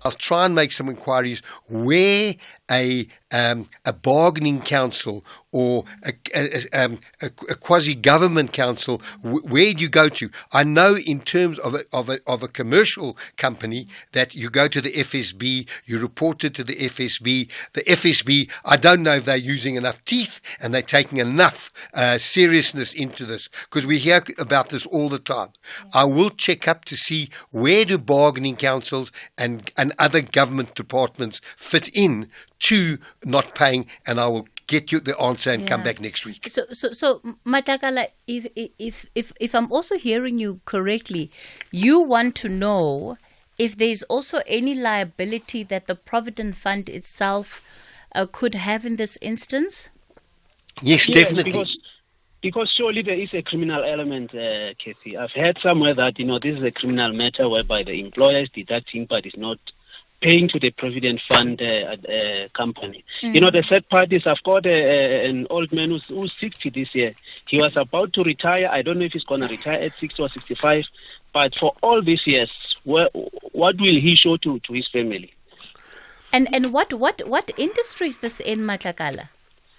I'll try and make some inquiries where a bargaining council or a quasi-government council, where do you go to? I know in terms of a commercial company that you go to the FSB, you report it to the FSB. The FSB, I don't know if they're using enough teeth and they're taking enough seriousness into this, because we hear about this all the time. I will check up to see where do bargaining councils and other government departments fit in to not paying, and I will get you the answer and come back next week. So Mohlahlana, if I'm also hearing you correctly, you want to know if there's also any liability that the Provident Fund itself could have in this instance? Yes, definitely. Because surely there is a criminal element, Cathy. I've heard somewhere that, this is a criminal matter whereby the employer is deducting but is not paying to the Provident Fund company. The third parties, I've got an old man who's 60 this year. He was about to retire. I don't know if he's going to retire at 60 or 65. But for all these years, what will he show to his family? And what industry is this in, Mohlahlana?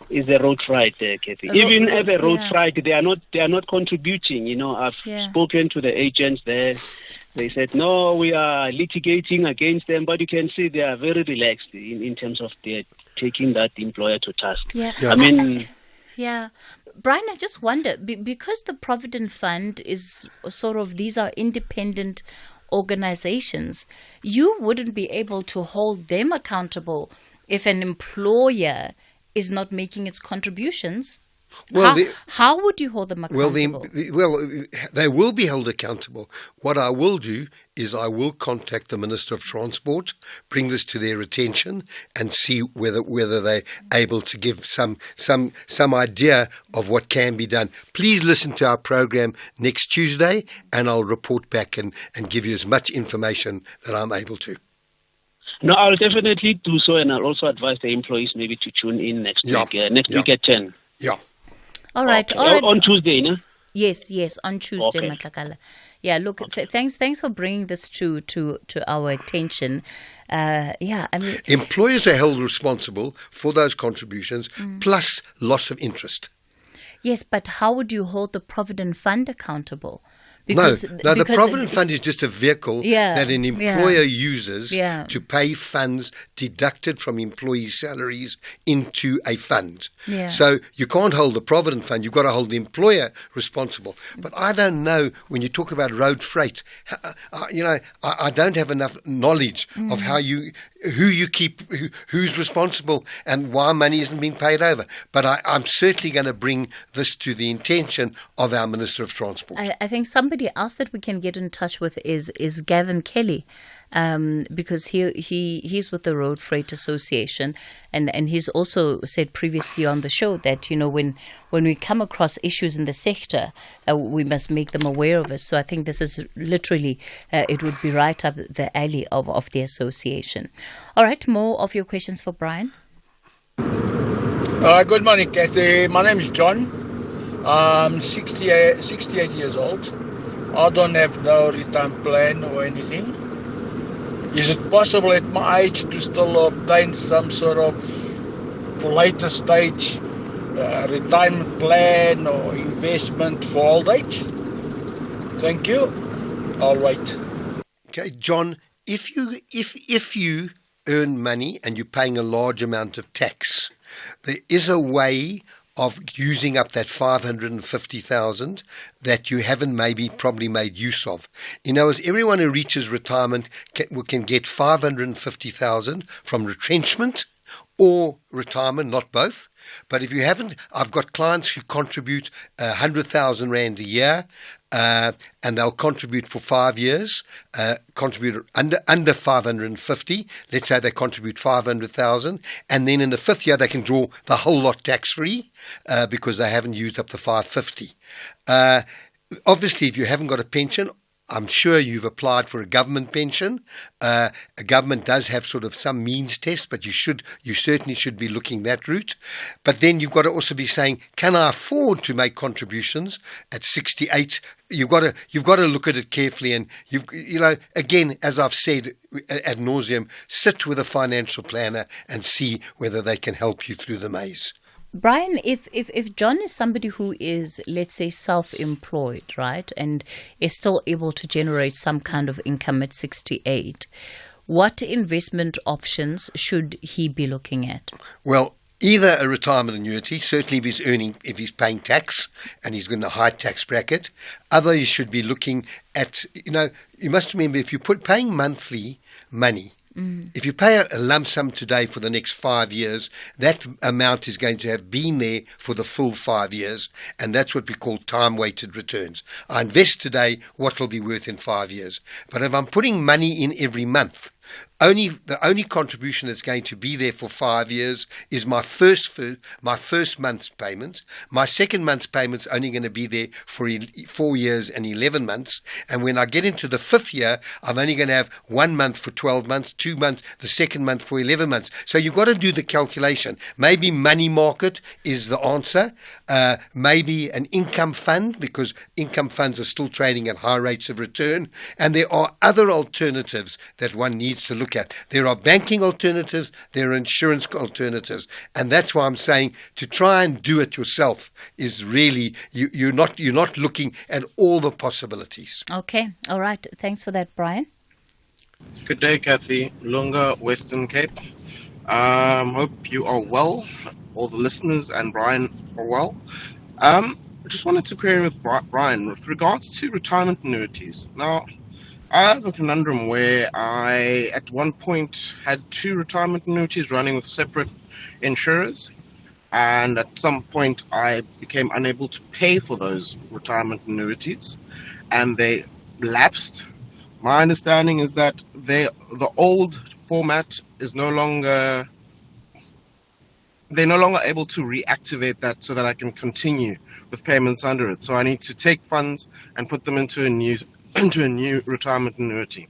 Is a road freight, Cathy. Even as a road freight, they are not contributing. I've spoken to the agents there. They said, no, we are litigating against them, but you can see they are very relaxed in terms of their taking that employer to task. Brian, I just wonder, because the Provident Fund is sort of, these are independent organizations, you wouldn't be able to hold them accountable if an employer is not making its contributions. Well, how would you hold them accountable? They will be held accountable. What I will do is I will contact the Minister of Transport, bring this to their attention, and see whether they're able to give some idea of what can be done. Please listen to our program next Tuesday, and I'll report back and give you as much information that I'm able to. No, I'll definitely do so, and I'll also advise the employees maybe to tune in next week at 10. Yeah. All right. On Tuesday, no? Yes, on Tuesday, Mohlahlana. Yeah, look, thanks for bringing this to our attention. Employers are held responsible for those contributions plus loss of interest. Yes, but how would you hold the Provident Fund accountable? Because the Provident Fund is just a vehicle that an employer uses to pay funds deducted from employees' salaries into a fund. Yeah. So you can't hold the Provident Fund, you've got to hold the employer responsible. But I don't know, when you talk about road freight, I don't have enough knowledge of who's responsible and why money isn't being paid over. But I'm certainly going to bring this to the attention of our Minister of Transport. I think somebody else that we can get in touch with is Gavin Kelly, because he's with the Road Freight Association, and he's also said previously on the show that when we come across issues in the sector, we must make them aware of it. So I think this is literally it would be right up the alley of the association. All right, more of your questions for Brian. Good morning, Cathy. My name is John. I'm 68 years old. I don't have no retirement plan or anything. Is it possible at my age to still obtain some sort of, for later stage, retirement plan or investment for old age? Thank you. I'll wait. Okay, John, if you earn money and you're paying a large amount of tax, there is a way of using up that 550,000 that you haven't probably made use of. As everyone who reaches retirement can get 550,000 from retrenchment or retirement, not both. But if you haven't, I've got clients who contribute 100,000 Rand a year, and they'll contribute for 5 years, contribute under 550. Let's say they contribute 500,000, and then in the 5th year they can draw the whole lot tax-free because they haven't used up the 550. Obviously, if you haven't got a pension, I'm sure you've applied for a government pension. A government does have sort of some means test, but you certainly should be looking that route. But then you've got to also be saying, can I afford to make contributions at 68? You've got to look at it carefully, and again, as I've said ad nauseum, sit with a financial planner and see whether they can help you through the maze. Brian, if John is somebody who is, let's say, self-employed, right, and is still able to generate some kind of income at 68, what investment options should he be looking at? Well, either a retirement annuity, certainly if he's paying tax and he's in a high tax bracket. Other, you should be looking at, you must remember, if you're paying monthly money, if you pay a lump sum today for the next 5 years, that amount is going to have been there for the full 5 years, and that's what we call time-weighted returns. I invest today, what will be worth in 5 years. But if I'm putting money in every month, the only contribution that's going to be there for 5 years is my first month's payment. My second month's payment's only going to be there for 4 years and 11 months. And when I get into the fifth year, I'm only going to have 1 month for 12 months, 2 months, the second month for 11 months. So you've got to do the calculation. Maybe money market is the answer. Maybe an income fund, because income funds are still trading at high rates of return. And there are other alternatives that one needs to look at. There are banking alternatives, there are insurance alternatives, and that's why I'm saying to try and do it yourself is really you're not looking at all the possibilities. Okay, all right. Thanks for that, Brian. Good day, Cathy. Lunga, Western Cape. Hope you are well. All the listeners and Brian are well. I just wanted to query with Brian with regards to retirement annuities. Now, I have a conundrum where I, at one point, had 2 retirement annuities running with separate insurers, and at some point I became unable to pay for those retirement annuities, and they lapsed. My understanding is that the old format is they're no longer able to reactivate that so that I can continue with payments under it. So I need to take funds and put them into a new retirement annuity.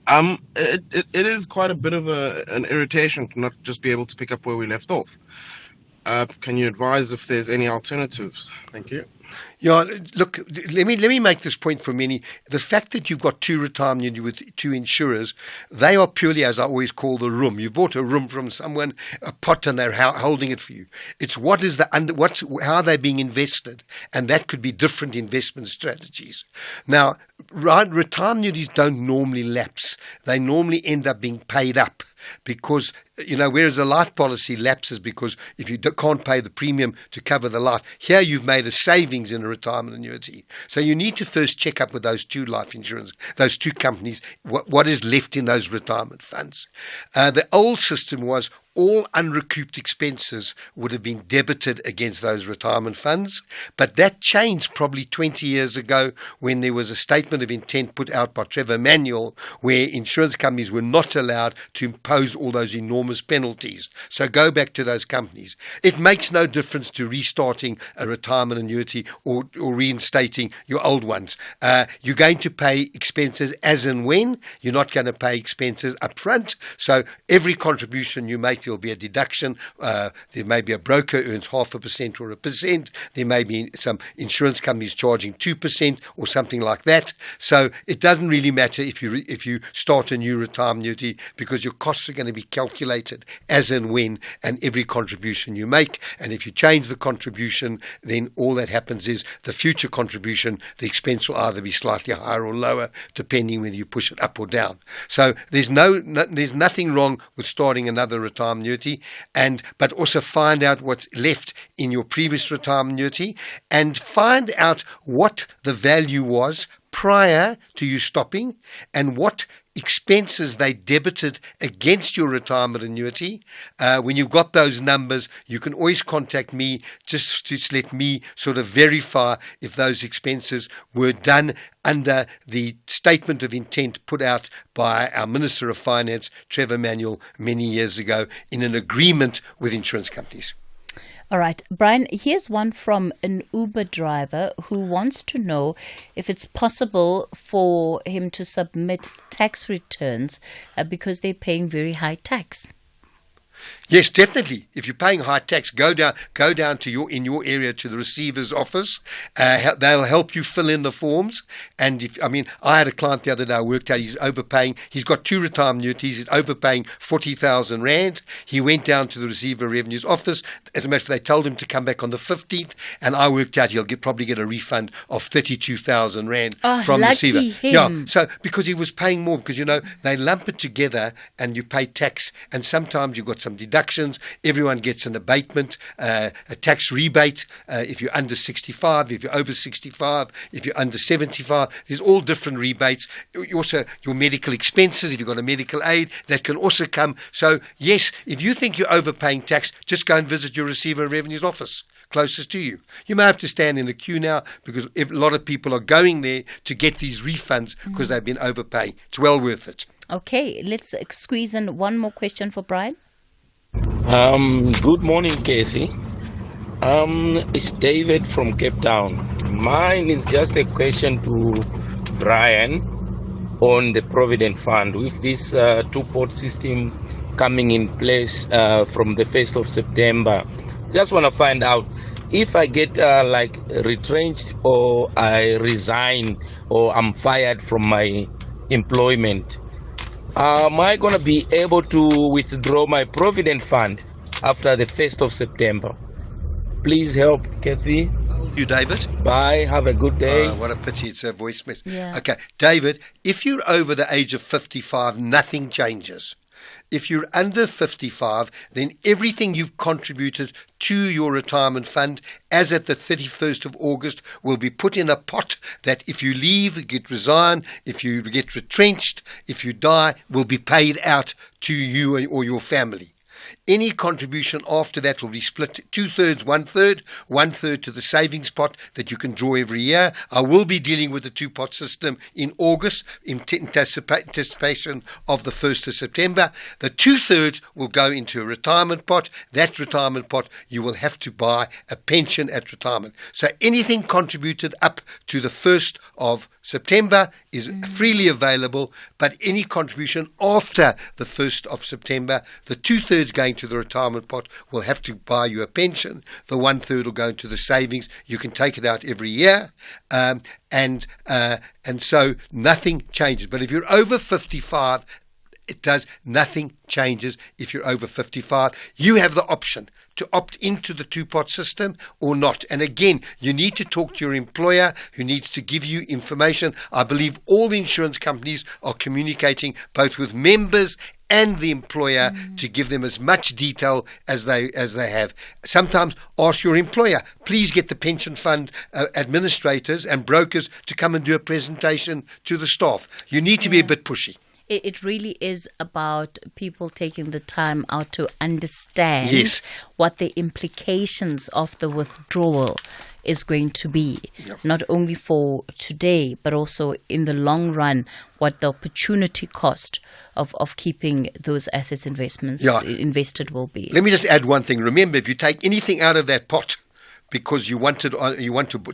It is quite a bit of an irritation to not just be able to pick up where we left off. Can you advise if there's any alternatives? Thank you. Yeah, look, let me make this point for many. The fact that you've got 2 retirement with 2 insurers, they are purely, as I always call, the room. You bought a room from someone, a pot, and they're holding it for you. It's how they're being invested, and that could be different investment strategies. Now, retirement annuities don't normally lapse. They normally end up being paid up. Because, whereas a life policy lapses because if you can't pay the premium to cover the life, here you've made a savings in a retirement annuity. So you need to first check up with those 2 life insurance, those 2 companies, what is left in those retirement funds. The old system was all unrecouped expenses would have been debited against those retirement funds. But that changed probably 20 years ago when there was a statement of intent put out by Trevor Manuel where insurance companies were not allowed to impose all those enormous penalties. So go back to those companies. It makes no difference to restarting a retirement annuity or reinstating your old ones. You're going to pay expenses as and when. You're not going to pay expenses up front. So every contribution you make, there'll be a deduction. There may be a broker earns 0.5% or 1%. There may be some insurance companies charging 2% or something like that. So it doesn't really matter if you start a new retirement annuity because your costs are going to be calculated as and when and every contribution you make. And if you change the contribution, then all that happens is the future contribution, the expense will either be slightly higher or lower depending whether you push it up or down. So there's nothing wrong with starting another retirement annuity, but also find out what's left in your previous retirement annuity and find out what the value was prior to you stopping and what expenses they debited against your retirement annuity. When you've got those numbers, you can always contact me just to let me sort of verify if those expenses were done under the statement of intent put out by our Minister of Finance, Trevor Manuel, many years ago in an agreement with insurance companies. All right, Brian, here's one from an Uber driver who wants to know if it's possible for him to submit tax returns because they're paying very high tax. Yes, definitely. If you're paying high tax, go down to in your area to the receiver's office. They'll help you fill in the forms. And I had a client the other day. I worked out he's overpaying. He's got 2 retirement annuities. He's overpaying 40,000 rand. He went down to the receiver revenue's office. As a matter of fact, they told him to come back on the 15th, and I worked out he'll probably get a refund of 32,000 rand from the lucky receiver. him. Yeah, so because he was paying more, because they lump it together and you pay tax, and sometimes you've got some deductions. Everyone gets an abatement, a tax rebate if you're under 65, if you're over 65, if you're under 75. There's all different rebates. Also, your medical expenses, if you've got a medical aid, that can also come. So, yes, if you think you're overpaying tax, just go and visit your receiver revenue's office closest to you. You may have to stand in a queue now because a lot of people are going there to get these refunds because they've been overpaying. It's well worth it. Okay, let's squeeze in one more question for Brian. Good morning, Cathy. It's David from Cape Town. Mine is just a question to Brian on the Provident Fund. With this two-pot system coming in place from the 1st of September, just want to find out if I get retrenched or I resign or I'm fired from my employment. Am I going to be able to withdraw my Provident Fund after the 1st of September? Please help, Cathy. You, David? Bye. Have a good day. What a pity. It's a voice message. Yeah. Okay. David, if you're over the age of 55, nothing changes. If you're under 55, then everything you've contributed to your retirement fund as at the 31st of August will be put in a pot that if you leave, get resign, if you get retrenched, if you die, will be paid out to you or your family. Any contribution after that will be split 2/3, 1/3, 1/3 to the savings pot that you can draw every year. I will be dealing with the 2-pot system in August in anticipation of the 1st of September. The 2/3 will go into a retirement pot. That retirement pot, you will have to buy a pension at retirement. So anything contributed up to the 1st of September is freely available, but any contribution after the 1st of September, the 2/3 going to the retirement pot will have to buy you a pension. The 1/3 will go into the savings. You can take it out every year, and so nothing changes. But if you're over 55, nothing changes. If you're over 55, you have the option to opt into the 2-pot system or not. And again, you need to talk to your employer who needs to give you information. I believe all the insurance companies are communicating both with members and the employer to give them as much detail as they have. Sometimes ask your employer, please get the pension fund administrators and brokers to come and do a presentation to the staff. You need to be a bit pushy. It really is about people taking the time out to understand what the implications of the withdrawal is going to be, not only for today, but also in the long run, what the opportunity cost of keeping those assets invested will be. Let me just add one thing. Remember, if you take anything out of that pot, because you want to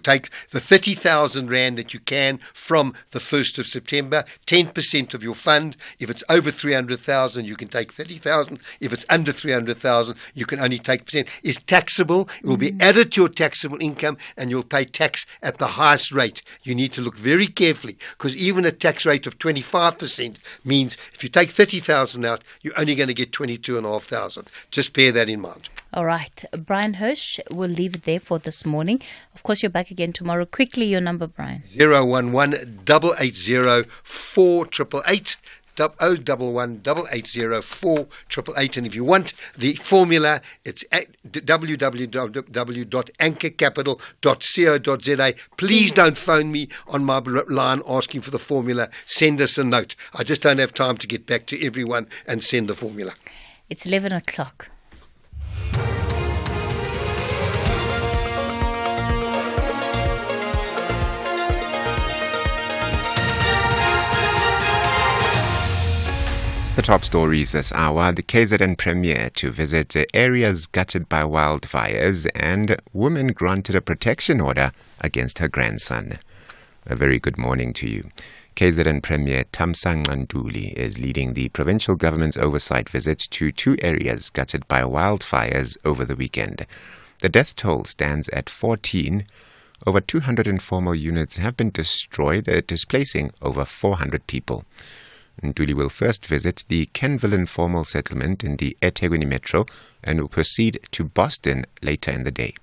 take the 30,000 rand that you can from the 1st of September, 10% of your fund. If it's over 300,000, you can take 30,000. If it's under 300,000, you can only take percent. It's taxable. It will be added to your taxable income, and you'll pay tax at the highest rate. You need to look very carefully, because even a tax rate of 25% means if you take 30,000 out, you're only going to get 22,500. Just bear that in mind. All right. Brian Hirsch, we'll leave it there for this morning. Of course, you're back again tomorrow. Quickly, your number, Brian. 011-880-4888. 011-880-4888. And if you want the formula, it's at www.anchorcapital.co.za. Please don't phone me on my line asking for the formula. Send us a note. I just don't have time to get back to everyone and send the formula. It's 11 o'clock. The top stories this hour: the KZN Premier to visit areas gutted by wildfires, and woman granted a protection order against her grandson. A very good morning to you. KZN Premier Thamsanqa Ntuli is leading the provincial government's oversight visit to 2 areas gutted by wildfires over the weekend. The death toll stands at 14. Over 200 informal units have been destroyed, displacing over 400 people. Ntuli will first visit the Kenville informal settlement in the eThekwini Metro and will proceed to Boston later in the day.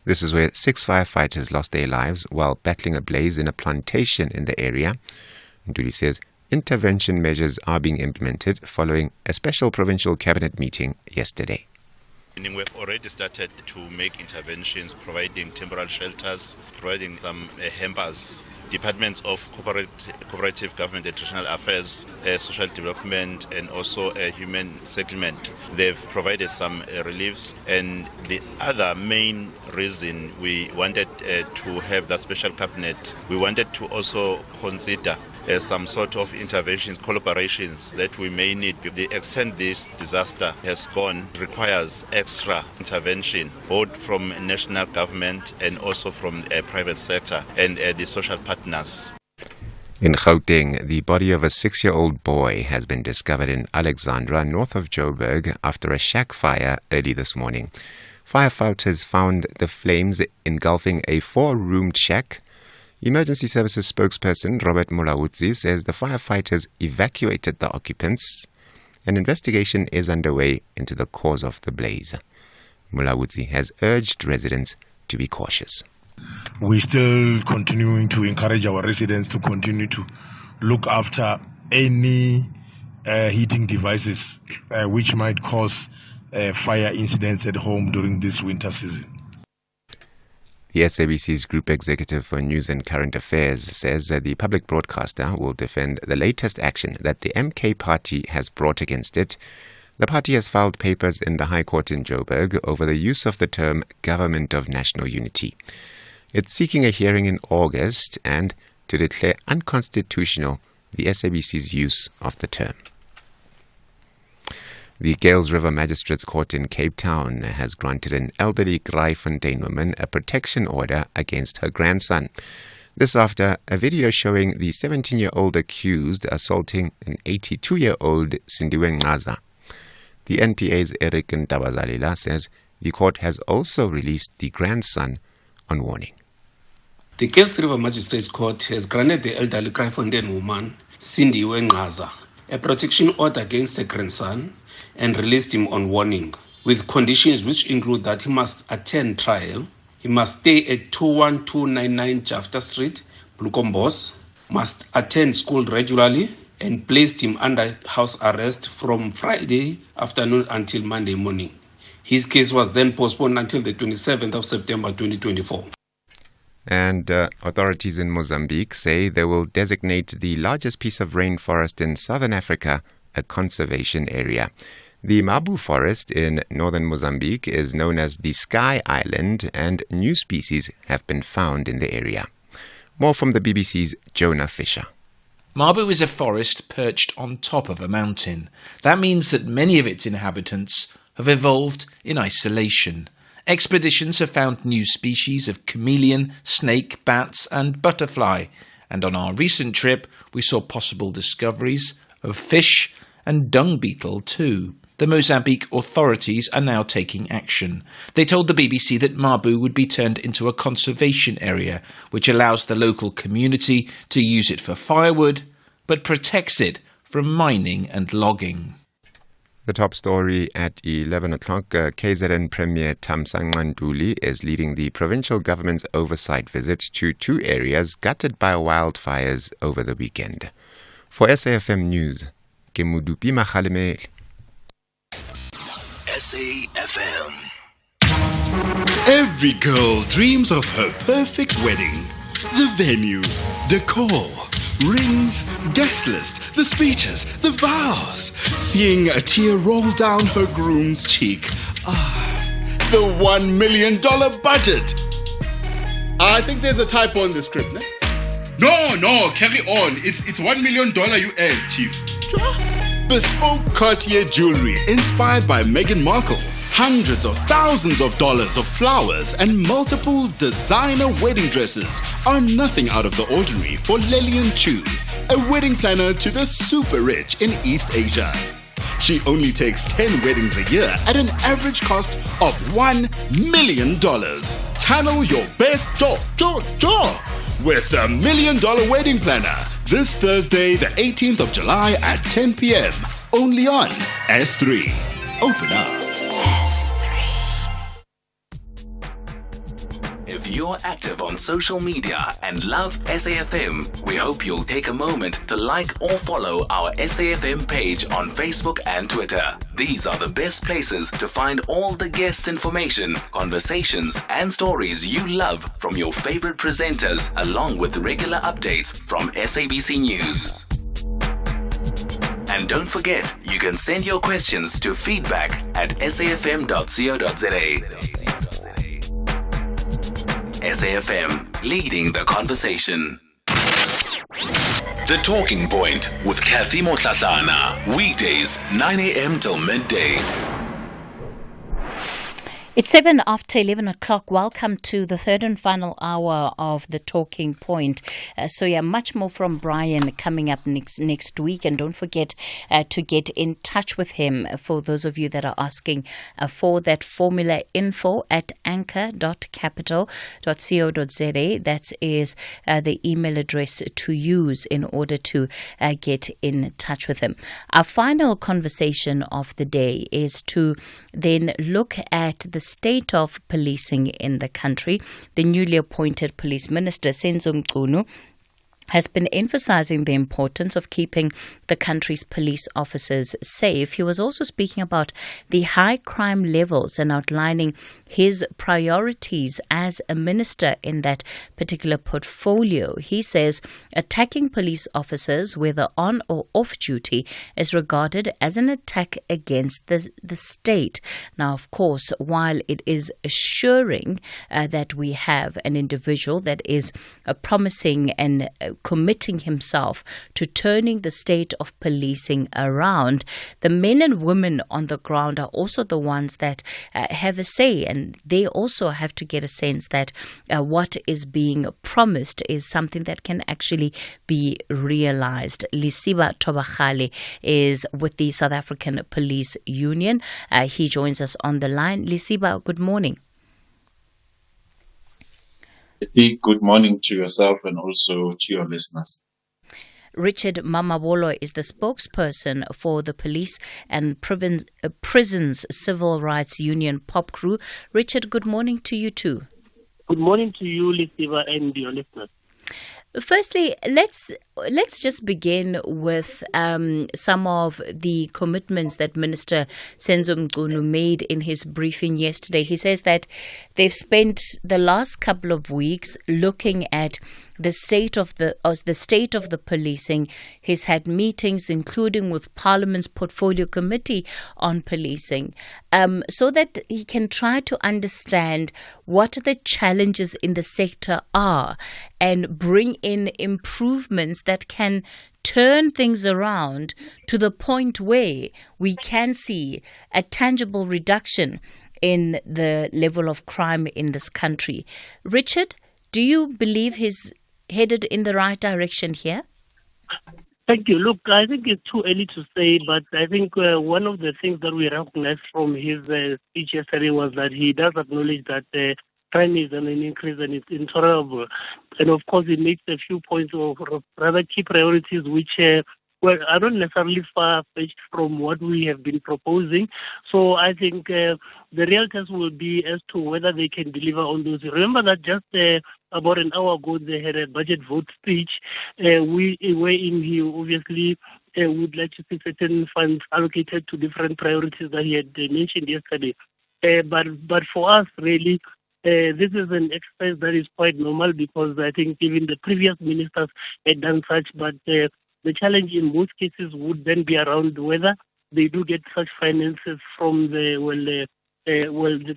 This is where 6 firefighters lost their lives while battling a blaze in a plantation in the area. Ntuli says intervention measures are being implemented following a special provincial cabinet meeting yesterday. We've already started to make interventions, providing temporary shelters, providing some hampers. Departments of Cooperative Government and Traditional Affairs, Social Development, and also Human Settlement. They've provided some reliefs. And the other main reason we wanted to have that special cabinet, we wanted to also consider some sort of interventions, collaborations that we may need. The extent this disaster has gone requires extra intervention, both from national government and also from the private sector and the social partners. In Gauteng, the body of a 6-year-old boy has been discovered in Alexandra, north of Joburg, after a shack fire early this morning. Firefighters found the flames engulfing a 4-roomed shack. Emergency Services spokesperson Robert Mulaudzi says the firefighters evacuated the occupants. An investigation is underway into the cause of the blaze. Mulaudzi has urged residents to be cautious. We're still continuing to encourage our residents to continue to look after any heating devices which might cause fire incidents at home during this winter season. The SABC's Group Executive for News and Current Affairs says that the public broadcaster will defend the latest action that the MK party has brought against it. The party has filed papers in the High Court in Joburg over the use of the term Government of National Unity. It's seeking a hearing in August and to declare unconstitutional the SABC's use of the term. The Gales River Magistrates Court in Cape Town has granted an elderly Kraaifontein woman a protection order against her grandson. This after a video showing the 17-year-old accused assaulting an 82-year-old Sindiwe Ngaza. The NPA's Eric Ntabazalila says the court has also released the grandson on warning. The Gales River Magistrates Court has granted the elderly Kraaifontein woman, Sindiwe Ngaza, a protection order against the grandson and released him on warning, with conditions which include that he must attend trial, he must stay at 21299 Jafta Street, Blukombos, must attend school regularly, and placed him under house arrest from Friday afternoon until Monday morning. His case was then postponed until the 27th of September 2024. And authorities in Mozambique say they will designate the largest piece of rainforest in southern Africa a conservation area. The Mabu forest in northern Mozambique is known as the Sky Island, and new species have been found in the area. More from the BBC's Jonah Fisher. Mabu is a forest perched on top of a mountain. That means that many of its inhabitants have evolved in isolation. Expeditions have found new species of chameleon, snake, bats and butterfly. And on our recent trip, we saw possible discoveries of fish and dung beetle too. The Mozambique authorities are now taking action. They told the BBC that Mabu would be turned into a conservation area, which allows the local community to use it for firewood, but protects it from mining and logging. The top story at 11 o'clock, KZN Premier Thamsanqa Ntuli is leading the provincial government's oversight visit to 2 areas gutted by wildfires over the weekend. For SAFM News, Kemudupi Makhalemele. SAFM. Every girl dreams of her perfect wedding. The venue, decor, rings, guest list, the speeches, the vows. Seeing a tear roll down her groom's cheek. The $1 million budget. I think there's a typo in the script, no? No, carry on. It's $1 million US, Chief. Sure. Bespoke Cartier jewelry inspired by Meghan Markle. Hundreds of thousands of dollars of flowers and multiple designer wedding dresses are nothing out of the ordinary for Lillian Chu, a wedding planner to the super rich in East Asia. She only takes 10 weddings a year at an average cost of $1 million. Channel your best jaw with the $1 Million Wedding Planner this Thursday, the 18th of July at 10 p.m. Only on S3. Open up. If you're active on social media and love SAFM, we hope you'll take a moment to like or follow our SAFM page on Facebook and Twitter. These are the best places to find all the guest information, conversations, and stories you love from your favorite presenters, along with regular updates from SABC News. And don't forget, you can send your questions to feedback@safm.co.za. SAFM, leading the conversation. The Talking Point with Cathy Mohlahlana. Weekdays, 9 a.m. till midday. It's 7 after 11 o'clock. Welcome to the third and final hour of The Talking Point. Much more from Brian coming up next week. And don't forget to get in touch with him for those of you that are asking for that formula, info@anchor.capital.co.za. That is the email address to use in order to get in touch with him. Our final conversation of the day is to then look at the state of policing in the country. The newly appointed police minister, Senzo Mchunu, has been emphasizing the importance of keeping the country's police officers safe. He was also speaking about the high crime levels and outlining his priorities as a minister in that particular portfolio. He says attacking police officers, whether on or off duty, is regarded as an attack against the state. Now, of course, while it is assuring that we have an individual that is promising and committing himself to turning the state of policing around, the men and women on the ground are also the ones that have a say, and they also have to get a sense that what is being promised is something that can actually be realized. Lisiba Tobachale is with the South African Police Union. He joins us on the line. Lisiba, good morning. Good morning to yourself and also to your listeners. Richard Mamabolo is the spokesperson for the Police and Prisons Civil Rights Union POP crew. Richard, good morning to you too. Good morning to you, Lisiba, and your listeners. Firstly, let's just begin with some of the commitments that Minister Senzo Mchunu made in his briefing yesterday. He says that they've spent the last couple of weeks looking at the state of the policing. He's had meetings, including with Parliament's Portfolio Committee on Policing, so that he can try to understand what the challenges in the sector are and bring in improvements that can turn things around to the point where we can see a tangible reduction in the level of crime in this country. Richard, do you believe he's headed in the right direction here? Thank you. Look, I think it's too early to say, but I think one of the things that we recognized from his speech yesterday was that he does acknowledge that crime is on an increase and it's intolerable. And of course, he makes a few points of rather key priorities which are not necessarily far-fetched from what we have been proposing. So I think the real test will be as to whether they can deliver on those. Remember that just about an hour ago, they had a budget vote speech wherein he obviously would like to see certain funds allocated to different priorities that he had mentioned yesterday. But for us, really, this is an exercise that is quite normal because I think even the previous ministers had done such, but the challenge in most cases would then be around whether they do get such finances from the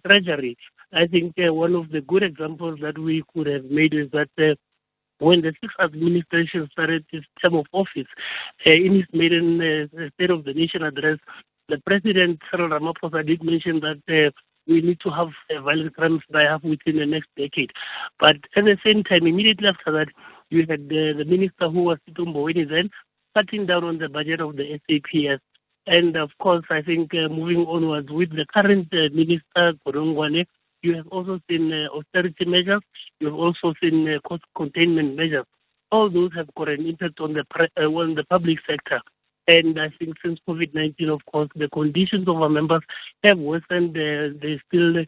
Treasury. I think one of the good examples that we could have made is that when the sixth administration started its term of office, in his maiden State of the Nation address, the President, Cyril Ramaphosa, did mention that we need to have violent crimes die off within the next decade. But at the same time, immediately after that, you had the minister who was Tito Mboweni then cutting down on the budget of the SAPS. And of course, I think moving onwards with the current minister, Gorongwane, you have also seen austerity measures. You have also seen cost containment measures. All those have got an impact on the public sector. And I think since COVID-19, of course, the conditions of our members have worsened. They're still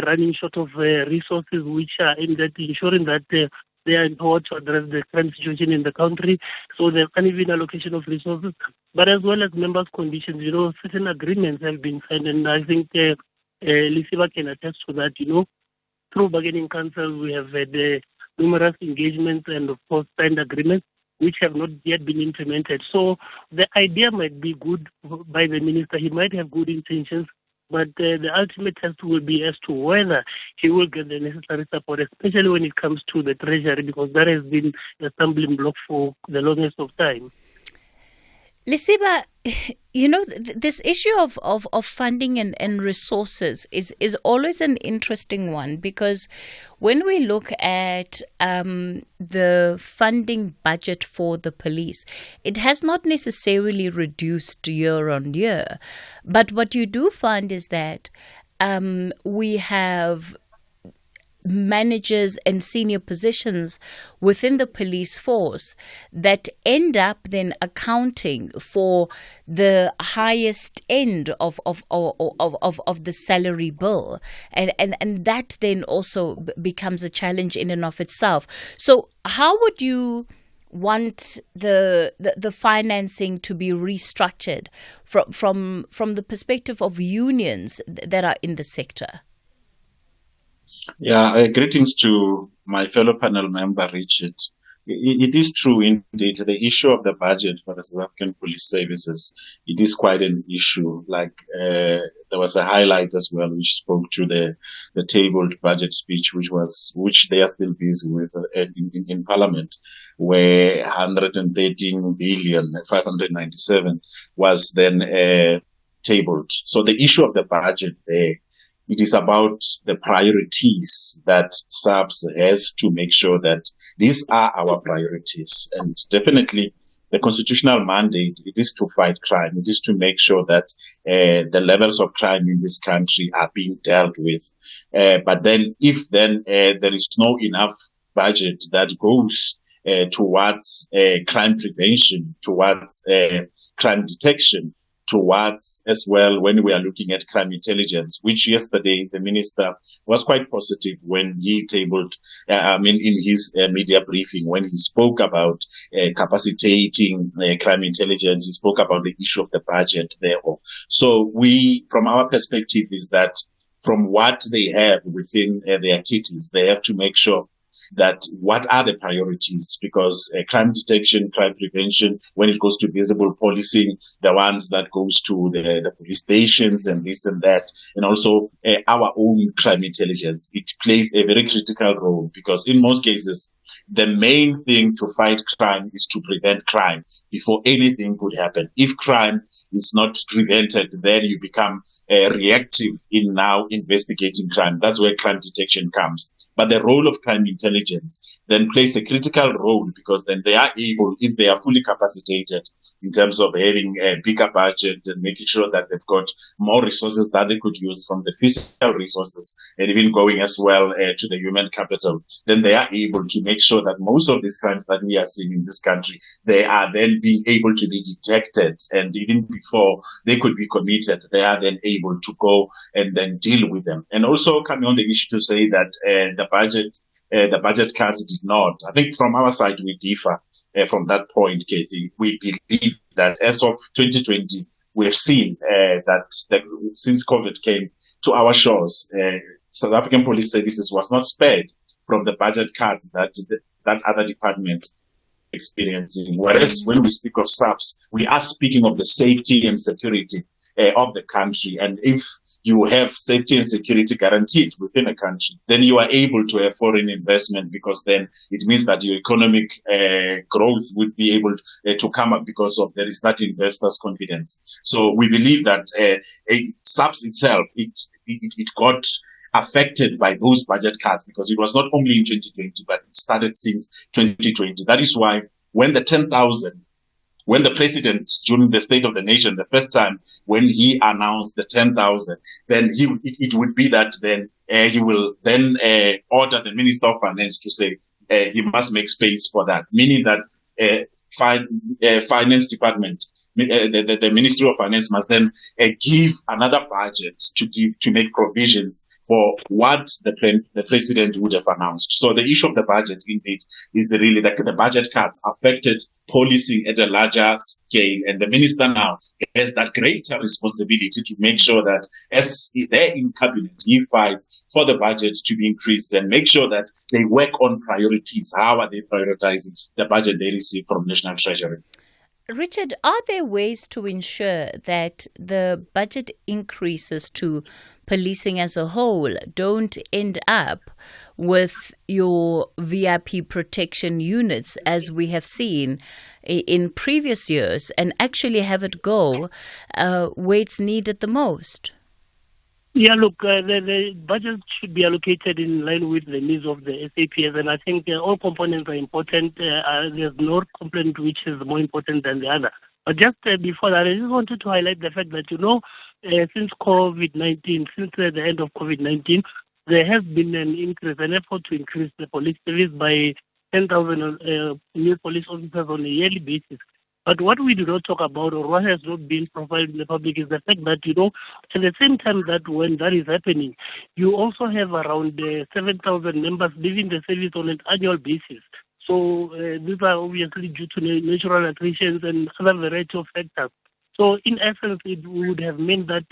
running short of resources, which are aimed at ensuring that they are empowered to address the crime situation in the country. So there's uneven allocation of resources, but as well as members' conditions. Certain agreements have been signed, and I think Lisiba can attest to that. Through bargaining councils, we have had numerous engagements and, of course, signed agreements which have not yet been implemented. So the idea might be good by the minister. He might have good intentions, but the ultimate test will be as to whether he will get the necessary support, especially when it comes to the treasury, because that has been a stumbling block for the longest of time. Lisiba, this issue of funding and resources is always an interesting one, because when we look at the funding budget for the police, it has not necessarily reduced year on year. But what you do find is that we have managers and senior positions within the police force that end up then accounting for the highest end of the salary bill, and that then also becomes a challenge in and of itself. So how would you want the financing to be restructured from the perspective of unions that are in the sector? Yeah, greetings to my fellow panel member, Richard. It is true indeed, the issue of the budget for the South African Police Services, it is quite an issue. There was a highlight as well, which spoke to the tabled budget speech, which they are still busy with in Parliament, where 113 billion, 597 was then tabled. So the issue of the budget there, it is about the priorities that SAPS has to make sure that these are our priorities. And definitely the constitutional mandate, it is to fight crime. It is to make sure that the levels of crime in this country are being dealt with. But then if there is no enough budget that goes towards crime prevention, towards crime detection, towards as well when we are looking at crime intelligence, which yesterday the minister was quite positive when he tabled, in his media briefing, when he spoke about capacitating crime intelligence, he spoke about the issue of the budget there. So from our perspective, is that from what they have within their kitties, they have to make sure that what are the priorities, because crime detection, crime prevention, when it goes to visible policing, the ones that goes to the police stations and this and that, and also our own crime intelligence, it plays a very critical role, because in most cases, the main thing to fight crime is to prevent crime before anything could happen. If crime is not prevented, then you become reactive in now investigating crime. That's where crime detection comes. But the role of crime intelligence then plays a critical role, because then they are able, if they are fully capacitated in terms of having a bigger budget and making sure that they've got more resources that they could use from the physical resources and even going as well to the human capital, then they are able to make sure that most of these crimes that we are seeing in this country, they are then being able to be detected, and even before they could be committed, they are then able to go and then deal with them. And also coming on the issue to say that the budget cuts did not. I think from our side we differ from that point, Cathy. We believe that as of 2020, we have seen that since COVID came to our shores, South African Police Services was not spared from the budget cuts that other departments experiencing. Whereas when we speak of SAPS, we are speaking of the safety and security of the country. And if you have safety and security guaranteed within a country, then you are able to have foreign investment, because then it means that your economic growth would be able to come up because of there is that investors' confidence. So we believe that SAPS itself, it got affected by those budget cuts, because it was not only in 2020, but it started since 2020. That is why when the 10,000, when the president, during the State of the Nation, the first time when he announced the 10,000, then it would be that then he will then order the Minister of Finance to say he must make space for that, meaning that Finance Department, the Ministry of Finance must then give another budget to make provisions for what the president would have announced. So the issue of the budget, indeed, is really that the budget cuts affected policing at a larger scale, and the minister now has that greater responsibility to make sure that as they're in cabinet, he fights for the budget to be increased and make sure that they work on priorities. How are they prioritizing the budget they receive from National Treasury? Richard, are there ways to ensure that the budget increases to policing as a whole don't end up with your VIP protection units, as we have seen in previous years, and actually have it go where it's needed the most? Yeah, look, the budget should be allocated in line with the needs of the SAPS, and I think all components are important. There's no component which is more important than the other. But just before that, I just wanted to highlight the fact that, since COVID-19, since the end of COVID-19, there has been an effort to increase the police service by 10,000 new police officers on a yearly basis. But what we do not talk about, or what has not been provided in the public, is the fact that, at the same time that when that is happening, you also have around 7,000 members leaving the service on an annual basis. So these are obviously due to natural attrition and other variety of factors. So in essence, it would have meant that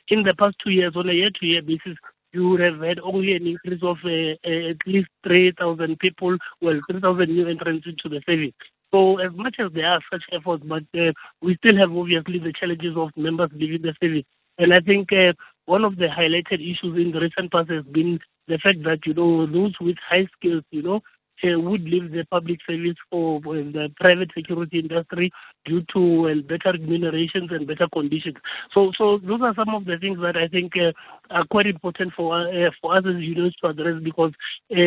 in the past 2 years, on a year-to-year basis, you would have had only an increase of at least 3,000 people, 3,000 new entrants into the service. So as much as there are such efforts, but we still have obviously the challenges of members leaving the service. And I think one of the highlighted issues in the recent past has been the fact that, those with high skills, would leave the public service for the private security industry due to better remunerations and better conditions. So those are some of the things that I think are quite important for us as unions to address, because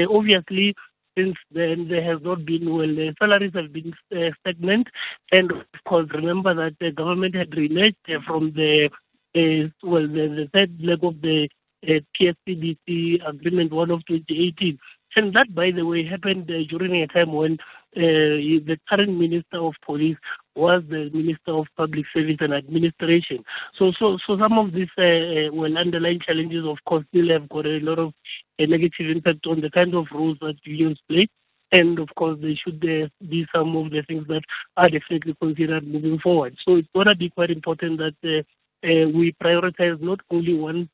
obviously, since then, there has not been, the salaries have been stagnant. And of course, remember that the government had reneged from the third leg of the PSCDC Agreement 1 of 2018. And that, by the way, happened during a time when the current Minister of Police was the Minister of Public Service and Administration. So some of these underlying challenges, of course, still have got a lot of negative impact on the kind of roles that unions play. And, of course, there should be some of the things that are definitely considered moving forward. So it's going to be quite important that we prioritize not only one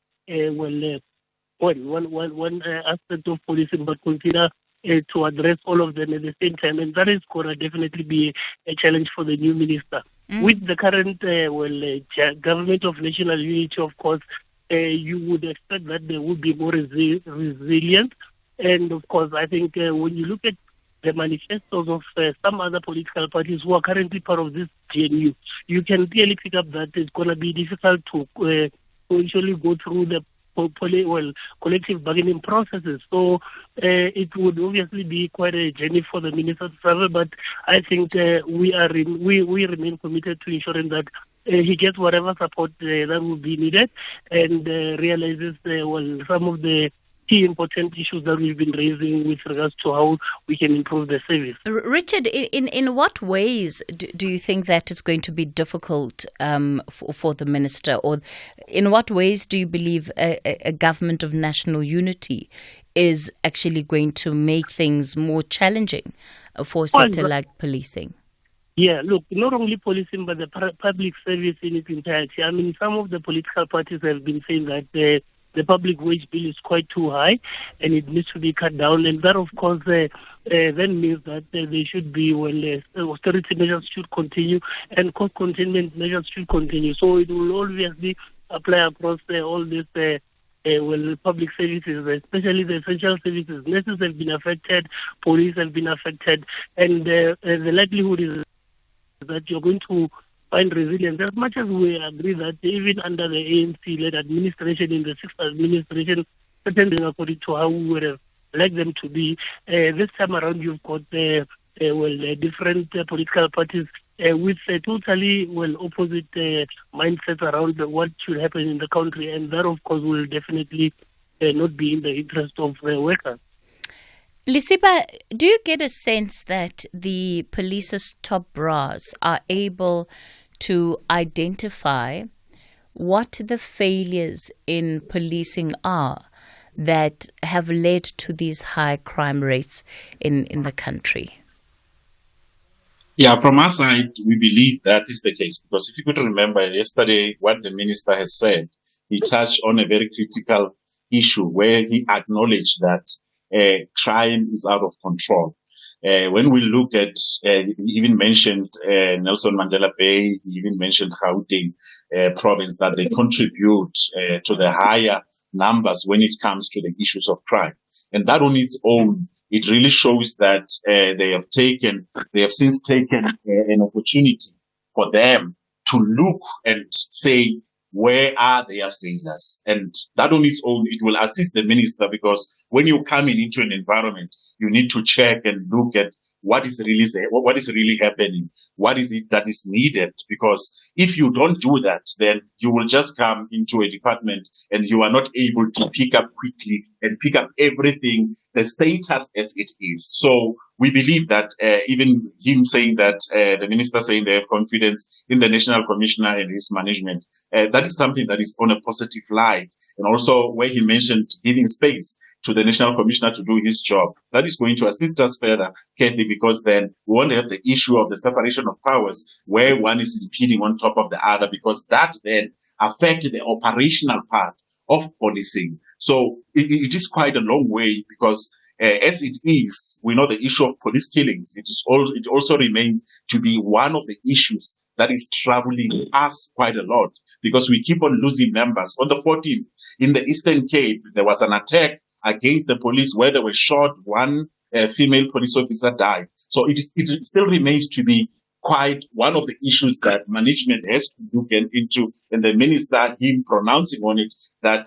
aspect of policing, but consider to address all of them at the same time. And that is going to definitely be a challenge for the new minister. With the current government of national unity, of course, you would expect that there would be more resilient. And, of course, I think when you look at the manifestos of some other political parties who are currently part of this GNU, you can clearly pick up that it's going to be difficult to actually go through the collective bargaining processes. So it would obviously be quite a journey for the minister to travel, but I think we remain committed to ensuring that he gets whatever support that will be needed, and realizes some of the key important issues that we've been raising with regards to how we can improve the service. Richard, in what ways do you think that it's going to be difficult for the minister, or in what ways do you believe a government of national unity is actually going to make things more challenging for a sector like policing? Yeah, look, not only policing, but the public service in its entirety. I mean, some of the political parties have been saying that the public wage bill is quite too high and it needs to be cut down. And that, of course, then means that there should be, austerity measures should continue and cost containment measures should continue. So it will obviously apply across all these public services, especially the essential services. Nurses have been affected, police have been affected, and the likelihood is that you're going to find resilience. As much as we agree that even under the ANC-led administration, in the sixth administration, pretending according to how we would have liked them to be, this time around you've got different political parties with totally opposite mindsets around what should happen in the country, and that of course will definitely not be in the interest of workers. Lisiba, do you get a sense that the police's top brass are able to identify what the failures in policing are that have led to these high crime rates in the country? Yeah, from our side, we believe that is the case, because if you could remember yesterday what the minister has said, he touched on a very critical issue where he acknowledged that crime is out of control. When we look at, he even mentioned Nelson Mandela Bay, he even mentioned Gauteng province, that they contribute to the higher numbers when it comes to the issues of crime. And that on its own, it really shows that they have since taken an opportunity for them to look and say, where are their failures? And that on its own, it will assist the minister, because when you come into an environment, you need to check and look at what is really happening, what is it that is needed. Because if you don't do that, then you will just come into a department and you are not able to pick up quickly and pick up everything, the status as it is. So we believe that even him saying that, the minister saying they have confidence in the National Commissioner and his management, that is something that is on a positive light. And also where he mentioned giving space to the National Commissioner to do his job, that is going to assist us further, Cathy, because then we won't have the issue of the separation of powers where one is impeding on top of the other, because that then affects the operational part of policing. So it is quite a long way, because as it is, we know the issue of police killings. It also remains to be one of the issues that is troubling us quite a lot, because we keep on losing members. On the 14th, in the Eastern Cape, there was an attack against the police where they were shot. One female police officer died. So it still remains to be quite one of the issues that management has to look into, and the minister, him pronouncing on it, that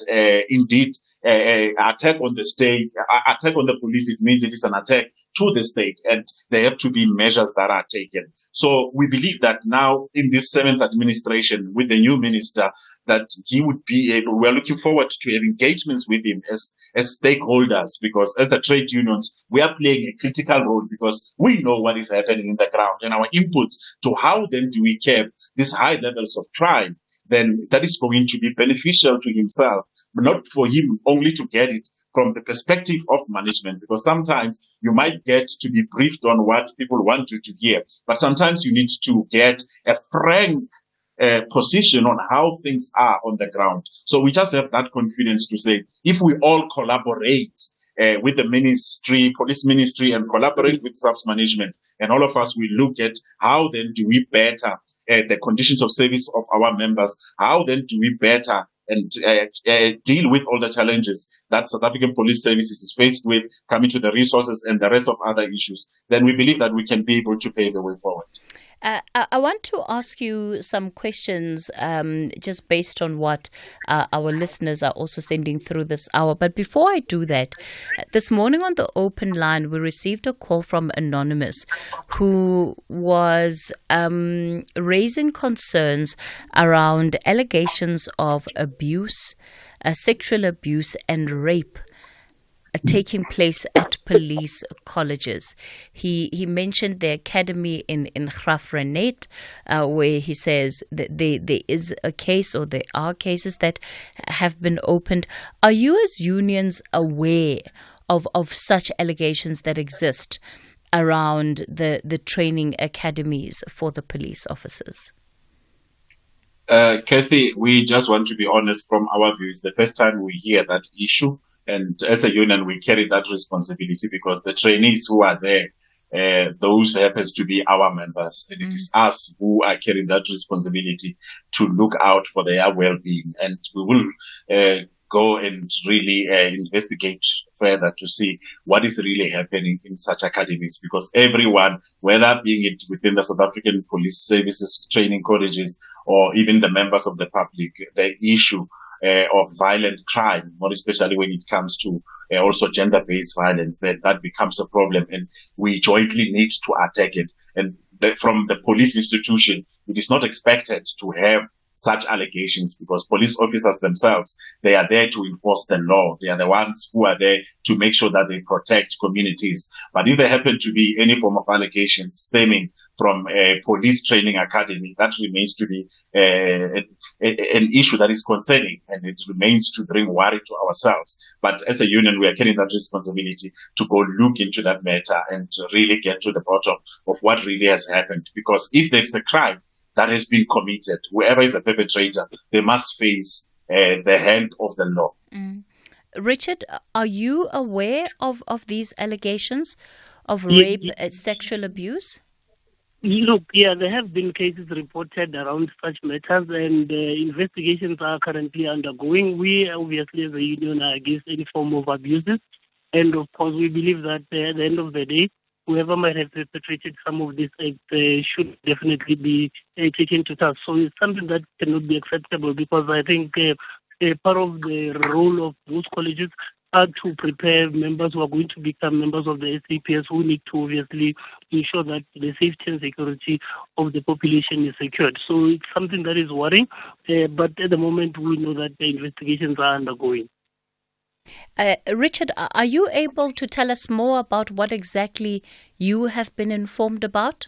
indeed attack on the state, attack on the police, it means it is an attack to the state, and there have to be measures that are taken. So we believe that now in this 7th administration with the new minister, that he would be able, we're looking forward to have engagements with him as stakeholders, because as the trade unions, we are playing a critical role, because we know what is happening in the ground, and our inputs to how then do we curb these high levels of crime, then that is going to be beneficial to himself, but not for him only to get it from the perspective of management, because sometimes you might get to be briefed on what people want you to hear, but sometimes you need to get a frank position on how things are on the ground. So we just have that confidence to say, if we all collaborate with the ministry, police ministry, and collaborate with SAPS management, and all of us will look at how then do we better the conditions of service of our members, how then do we better and deal with all the challenges that South African Police Services is faced with, coming to the resources and the rest of other issues, then we believe that we can be able to pave the way forward. I want to ask you some questions just based on what our listeners are also sending through this hour. But before I do that, this morning on the open line, we received a call from Anonymous who was raising concerns around allegations of abuse, sexual abuse and rape taking place at police colleges. He mentioned the academy in Graaff-Reinet, where he says that there is a case, or there are cases that have been opened. Are you as unions aware of such allegations that exist around the training academies for the police officers? Cathy, we just want to be honest from our view. It's the first time we hear that issue. And as a union, we carry that responsibility, because the trainees who are there, those happens to be our members. And it is us who are carrying that responsibility to look out for their well-being. And we will go and really investigate further to see what is really happening in such academies, because everyone, whether being it within the South African Police Services training colleges or even the members of the public, the issue of violent crime, more especially when it comes to also gender-based violence, that becomes a problem, and we jointly need to attack it. And from the police institution, it is not expected to have such allegations, because police officers themselves, they are there to enforce the law. They are the ones who are there to make sure that they protect communities. But if there happen to be any form of allegations stemming from a police training academy, that remains to be an issue that is concerning, and it remains to bring worry to ourselves. But as a union, we are carrying that responsibility to go look into that matter and to really get to the bottom of what really has happened. Because if there is a crime that has been committed, whoever is a perpetrator, they must face the hand of the law. Richard, are you aware of these allegations of rape and sexual abuse? Look, yeah, there have been cases reported around such matters, and investigations are currently undergoing. We obviously, as a union, are against any form of abuses, and of course, we believe that at the end of the day, whoever might have perpetrated some of these acts should definitely be taken to task. So it's something that cannot be acceptable, because I think part of the role of those colleges are to prepare members who are going to become members of the SAPS, who need to obviously ensure that the safety and security of the population is secured. So it's something that is worrying, but at the moment we know that the investigations are undergoing. Richard, are you able to tell us more about what exactly you have been informed about,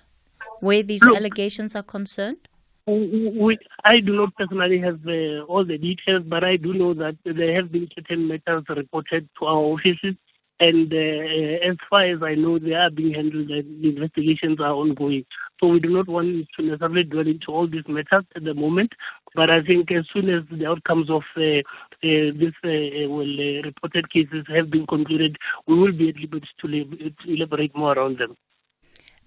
where these allegations are concerned? I do not personally have all the details, but I do know that there have been certain matters reported to our offices, and as far as I know, they are being handled and the investigations are ongoing. So we do not want to necessarily dwell into all these matters at the moment, but I think as soon as the outcomes of these reported cases have been concluded, we will be able to elaborate more around them.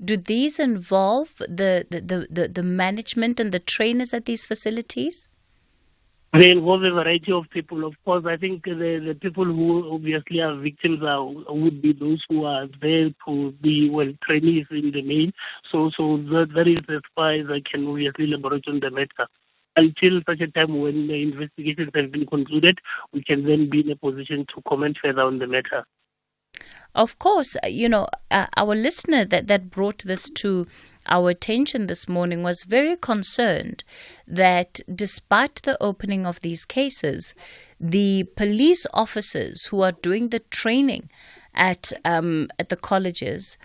Do these involve the management and the trainers at these facilities? They involve a variety of people. Of course, I think the people who obviously are victims would be those who are there to be, trainees in the main. So that is as far as I can obviously elaborate on the matter. Until such a time when the investigations have been concluded, we can then be in a position to comment further on the matter. Of course, our listener that brought this to our attention this morning was very concerned that despite the opening of these cases, the police officers who are doing the training at the colleges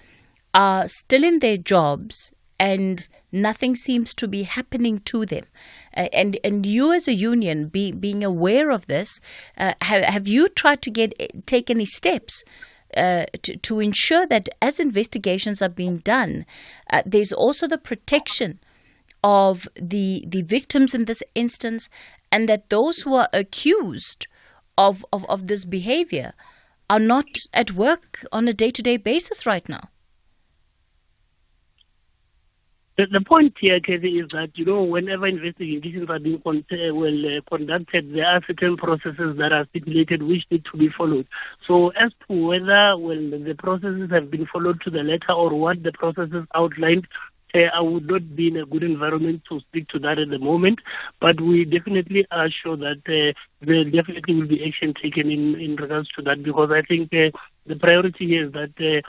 are still in their jobs and nothing seems to be happening to them. And you as a union, being aware of this, have you tried to take any steps to ensure that as investigations are being done, there's also the protection of the victims in this instance, and that those who are accused of this behavior are not at work on a day-to-day basis right now? The point here, Cathy, is that, whenever investigations are being conducted, there are certain processes that are stipulated which need to be followed. So as to whether, the processes have been followed to the letter or what the processes outlined, I would not be in a good environment to speak to that at the moment, but we definitely are sure that there definitely will be action taken in regards to that, because I think the priority here is that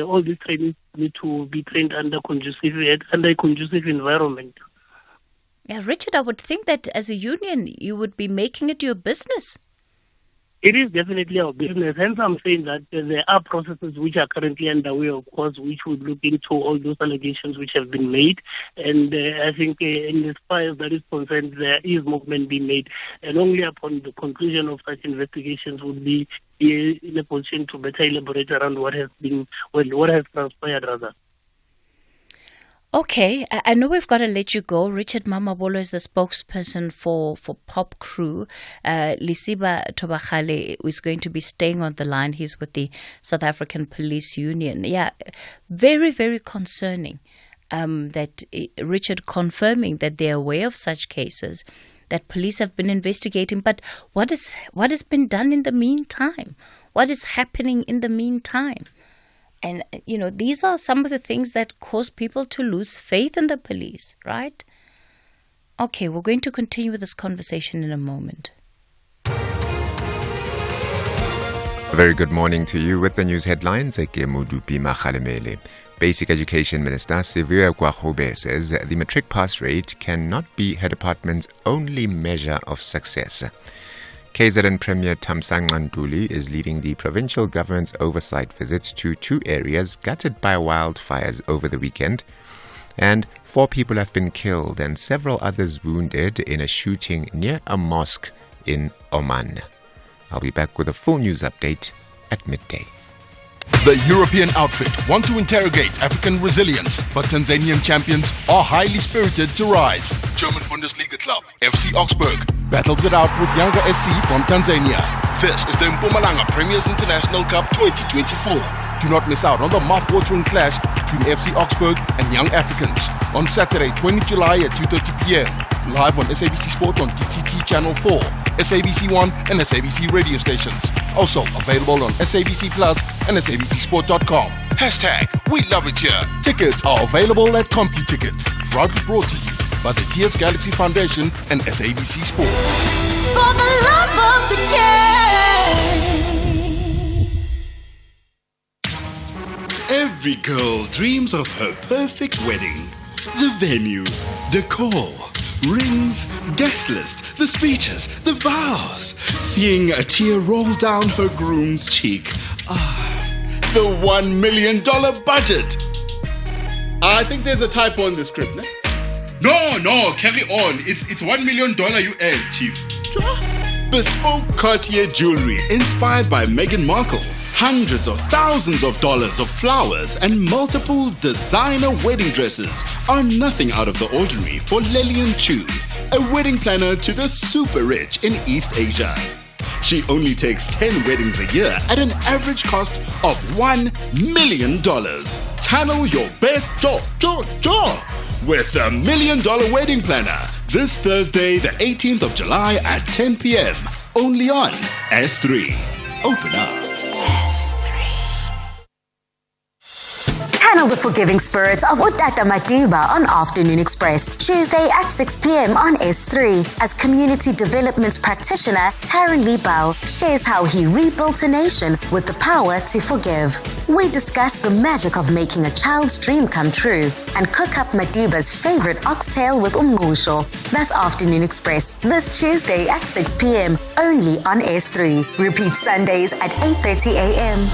all these trainees need to be trained under a conducive environment. Yeah, Richard, I would think that as a union, you would be making it your business. It is definitely our business. Hence, I'm saying that there are processes which are currently underway, of course, which would look into all those allegations which have been made. And I think in as far as that is concerned, there is movement being made. And only upon the conclusion of such investigations would be in a position to better elaborate around what has transpired rather. Okay, I know we've got to let you go. Richard Mamabolo is the spokesperson for Pop Crew. Lisiba Tobachale is going to be staying on the line. He's with the South African Police Union. Yeah, very, very concerning that Richard confirming that they're aware of such cases, that police have been investigating. But what has been done in the meantime? What is happening in the meantime? And, these are some of the things that cause people to lose faith in the police, right? Okay, we're going to continue with this conversation in a moment. A very good morning to you with the news headlines. Basic Education Minister Siviwe Gwahobe says the matric pass rate cannot be her department's only measure of success. KZN Premier Thamsanqa Ntuli is leading the provincial government's oversight visit to 2 areas gutted by wildfires over the weekend, and 4 people have been killed and several others wounded in a shooting near a mosque in Oman. I'll be back with a full news update at midday. The European outfit want to interrogate African resilience, but Tanzanian champions are highly spirited to rise. German Bundesliga club FC Augsburg battles it out with Yanga SC from Tanzania. This is the Mpumalanga Premiers International Cup 2024. Do not miss out on the mouth-watering clash between FC Augsburg and Young Africans on Saturday, 20 July at 2:30 p.m. Live on SABC Sport on DTT Channel 4, SABC 1 and SABC radio stations. Also available on SABC Plus and SABCSport.com. #We love it here. Tickets are available at CompuTicket. Proudly brought to you by the TS Galaxy Foundation and SABC Sport. For the love of the game. Every girl dreams of her perfect wedding. The venue, decor, rings, guest list, the speeches, the vows. Seeing a tear roll down her groom's cheek. The $1 million budget. I think there's a typo in the script, no? No, carry on. It's $1 million US, Chief. Bespoke Cartier jewelry inspired by Meghan Markle. Hundreds of thousands of dollars of flowers and multiple designer wedding dresses are nothing out of the ordinary for Lillian Chu, a wedding planner to the super rich in East Asia. She only takes 10 weddings a year at an average cost of $1 million. Channel your best with the $1 million wedding planner this Thursday, the 18th of July at 10 p.m. only on S3. Open up. Channel the forgiving spirits of Utata Madiba on Afternoon Express, Tuesday at 6 p.m. on S3, as community development practitioner Taryn Liebau shares how he rebuilt a nation with the power to forgive. We discuss the magic of making a child's dream come true and cook up Madiba's favorite oxtail with umngusho. That's Afternoon Express this Tuesday at 6 p.m. only on S3. Repeat Sundays at 8:30 a.m.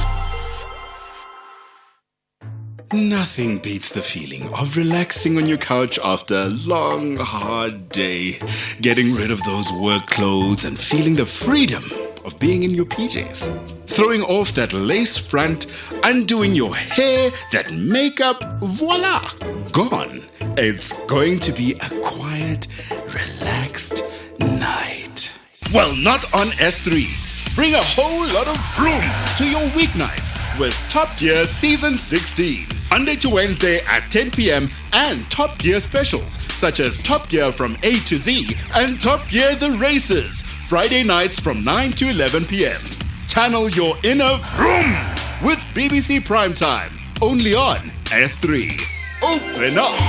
Nothing beats the feeling of relaxing on your couch after a long, hard day, getting rid of those work clothes and feeling the freedom of being in your PJs. Throwing off that lace front, undoing your hair, that makeup, voila, gone. It's going to be a quiet, relaxed night. Well, not on S3. Bring a whole lot of vroom to your weeknights with Top Gear Season 16. Monday to Wednesday at 10 p.m. and Top Gear specials such as Top Gear from A to Z and Top Gear The Races. Friday nights from 9 to 11 p.m. Channel your inner vroom with BBC Primetime. Only on S3. Open up.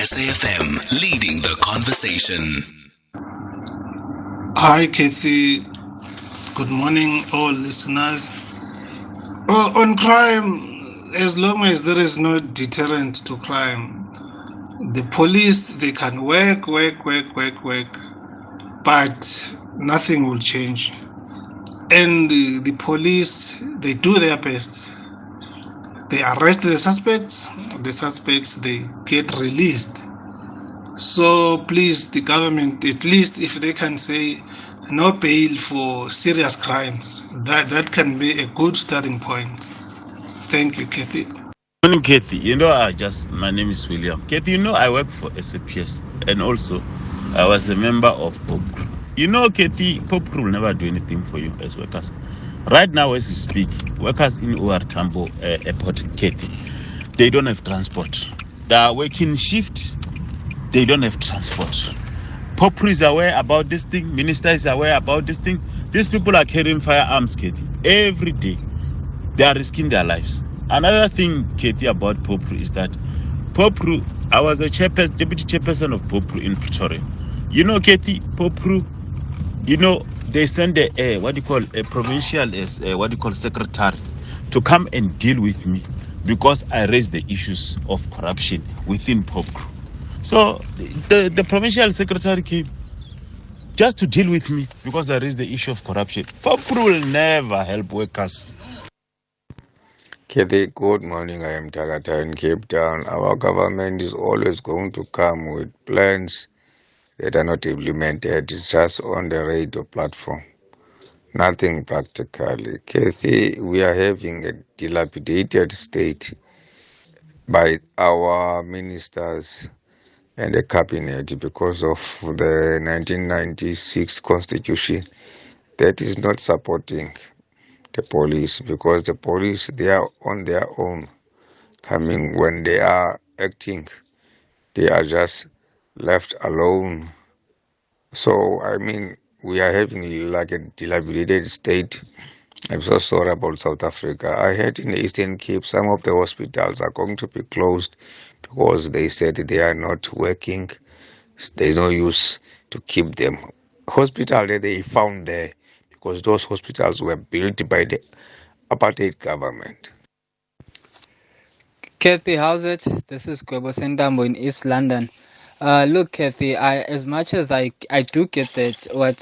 SAFM, leading the conversation. Hi, Cathy. Good morning, all listeners. Well, on crime, as long as there is no deterrent to crime, the police, they can work, but nothing will change. And the police, they do their best. They arrest the suspects, they get released. So please, the government, at least if they can say no bail for serious crimes. That can be a good starting point. Thank you, Kathy. Morning, Kathy. My name is William. Kathy, I work for SAPS and also I was a member of Pop Crew. Kathy, Pop Crew will never do anything for you as workers. Right now, as you speak, workers in OR Tambo Airport, Kathy, they don't have transport. They are working shift, they don't have transport. Pop Crew is aware about this thing, Minister is aware about this thing. These people are carrying firearms, Kathy, every day. They are risking their lives. Another thing, Kathy, about Popru is that Popru, I was a deputy chairperson of Popru in Pretoria. Kathy, Popru, they send a provincial secretary to come and deal with me because I raised the issues of corruption within Popru. So the provincial secretary came just to deal with me because I raised the issue of corruption. Popru will never help workers. Kathy, good morning. I am Tagata in Cape Town. Our government is always going to come with plans that are not implemented. It's just on the radio platform. Nothing practically. Kathy, we are having a dilapidated state by our ministers and the cabinet because of the 1996 constitution that is not supporting the police, because the police, they are on their own. Coming when they are acting, they are just left alone. So, we are having like a dilapidated state. I'm so sorry about South Africa. I heard in the Eastern Cape, some of the hospitals are going to be closed because they said they are not working. There's no use to keep them. Hospital that they found there, because those hospitals were built by the apartheid government. Kathy, how's it? This is Kwebo Sendambo in East London. Look, Kathy, as much as I do get that what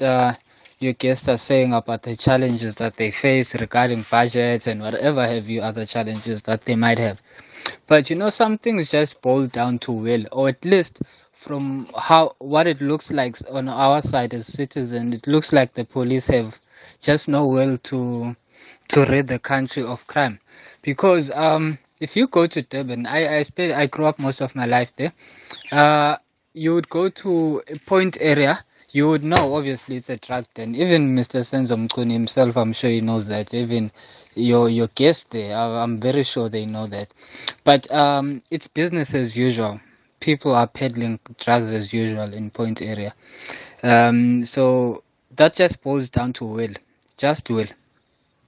your guests are saying about the challenges that they face regarding budgets and whatever have you other challenges that they might have. But some things just boil down to will, or at least from what it looks like on our side as citizens, it looks like the police have just no will to rid the country of crime. Because if you go to Durban, I grew up most of my life there. You would go to a point area, you would know obviously it's a drug den. Even Mr. Senzo Mkuni himself, I'm sure he knows that. Even your guests there, I'm very sure they know that. But it's business as usual. People are peddling drugs as usual in point area. So that just boils down to will. Just will.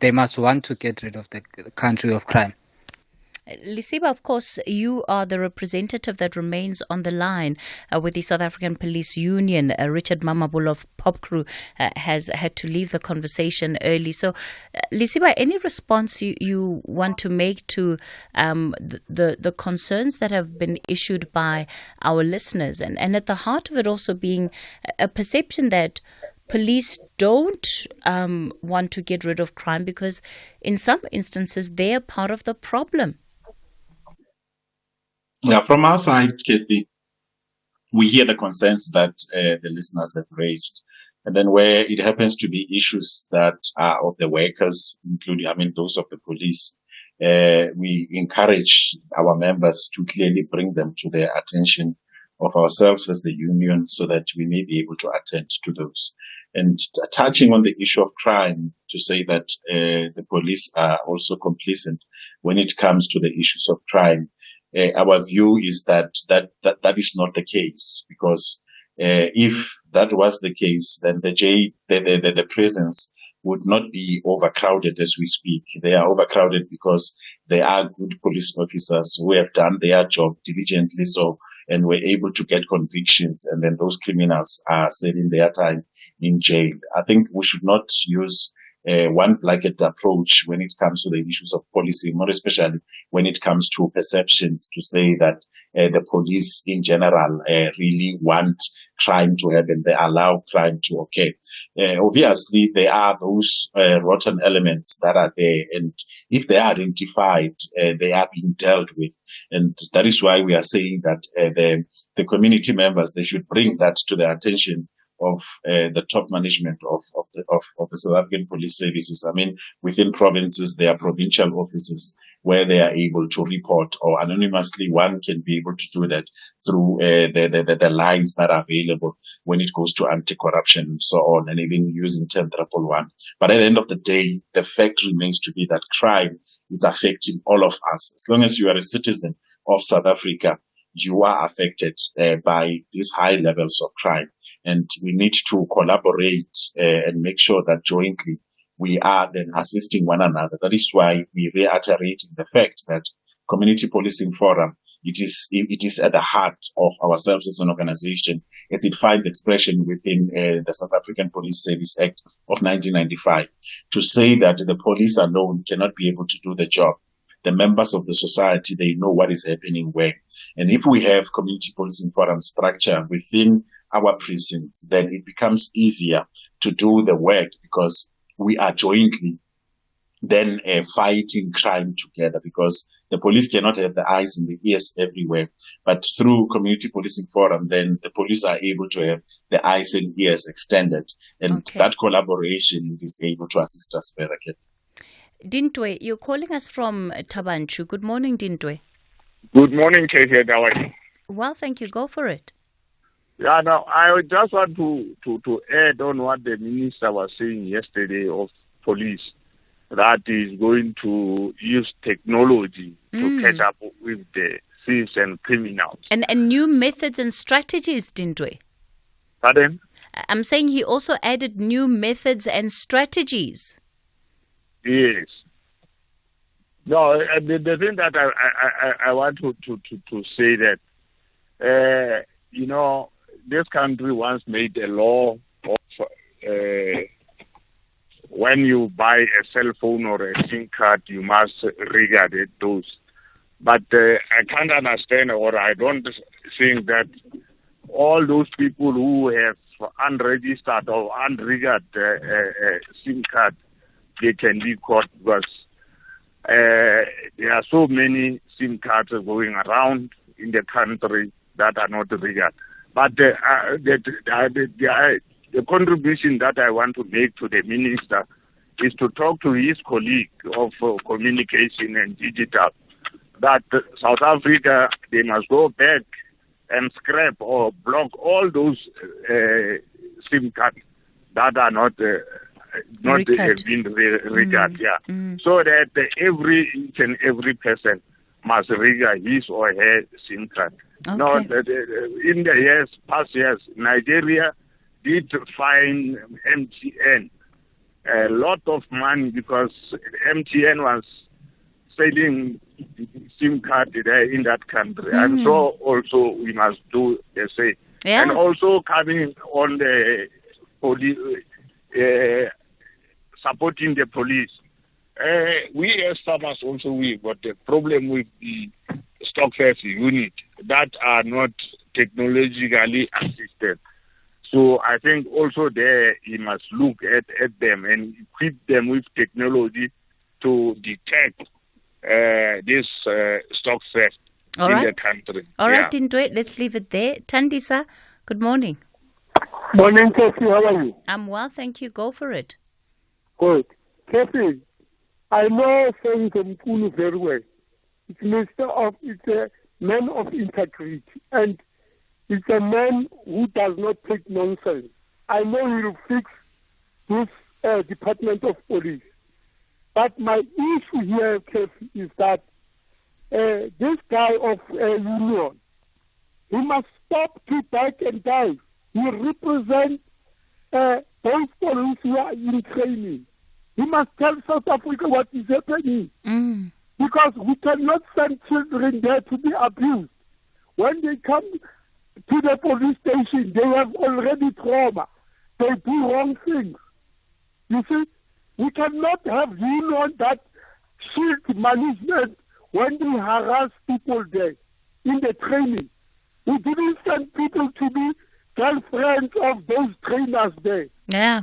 They must want to get rid of the country of crime. Lisiba, of course, you are the representative that remains on the line with the South African Police Union. Richard Mamabul of Pop Crew has had to leave the conversation early. So, Lisiba, any response you want to make to the concerns that have been issued by our listeners? And at the heart of it also being a perception that police don't want to get rid of crime because in some instances they are part of the problem. Yeah, from our side, Kathy, we hear the concerns that the listeners have raised. And then where it happens to be issues that are of the workers, including, those of the police, we encourage our members to clearly bring them to the attention of ourselves as the union so that we may be able to attend to those. And touching on the issue of crime, to say that the police are also complicit when it comes to the issues of crime. Our view is that is not the case, because if that was the case, then the prisons would not be overcrowded as we speak. They are overcrowded because they are good police officers who have done their job diligently and were able to get convictions, and then those criminals are serving their time in jail. I think we should not use one blanket approach when it comes to the issues of policy, more especially when it comes to perceptions, to say that the police in general really want crime to happen, they allow crime to occur. Obviously, there are those rotten elements that are there, and if they are identified, they are being dealt with. And that is why we are saying that the community members, they should bring that to the attention the top management of the South African police services. I mean, within provinces, there are provincial offices where they are able to report, or anonymously, one can be able to do that through the lines that are available when it goes to anti-corruption and so on, and even using 10,111. But at the end of the day, the fact remains to be that crime is affecting all of us. As long as you are a citizen of South Africa, you are affected by these high levels of crime. And we need to collaborate and make sure that jointly we are then assisting one another. That is why we reiterating the fact that Community Policing Forum, it is at the heart of ourselves as an organization, as it finds expression within the South African Police Service Act of 1995, to say that the police alone cannot be able to do the job. The members of the society, they know what is happening where. And if we have Community Policing Forum structure within our precincts, then it becomes easier to do the work, because we are jointly then fighting crime together, because the police cannot have the eyes and the ears everywhere. But through Community Policing Forum, then the police are able to have the eyes and ears extended. And that collaboration is able to assist us better. Dintwe, you're calling us from Tabanchu. Good morning, Dintwe. Good morning, Cathy. How are you? Well, thank you. Go for it. Yeah, now I just want to add on what the minister was saying yesterday of police, that is going to use technology to catch up with the thieves and criminals. And new methods and strategies, Dintwe. Pardon? I'm saying he also added new methods and strategies. Yes. No, the thing that I want to say that, this country once made a law of when you buy a cell phone or a SIM card, you must regard those. But I can't understand, or I don't think that all those people who have unregistered or unregarded SIM card, they can be caught, because there are so many SIM cards going around in the country that are not regarded. But the contribution that I want to make to the minister is to talk to his colleague of communication and digital, that South Africa, they must go back and scrap or block all those SIM cards that are not been regarded, so that each and every person must regard his or her SIM card. Okay. No, in the past years, Nigeria did fine MTN a lot of money, because MTN was selling SIM card in that country. And so also we must do the same. Yeah. And also coming on the police, supporting the police. We as farmers also, we got a problem with the stockfares unit that are not technologically assisted. So I think also there he must look at them and equip them with technology to detect this stock theft in the country. All right, Dintwe, let's leave it there. Tandisa, good morning. Morning, Cathy. How are you? I'm well, thank you. Go for it. Good. Cathy, I know Senator Mkulu very well. It's a man of integrity, and it's a man who does not take nonsense. I know he will fix this Department of Police. But my issue here, Cathy, is that this guy of Union, he must stop to back and dive. He represents those police who are in training. He must tell South Africa what is happening. Because we cannot send children there to be abused. When they come to the police station, they have already trauma. They do wrong things. You see, we cannot have union that shield management when they harass people there in the training. We didn't send people to be girlfriends of those trainers there. Yeah.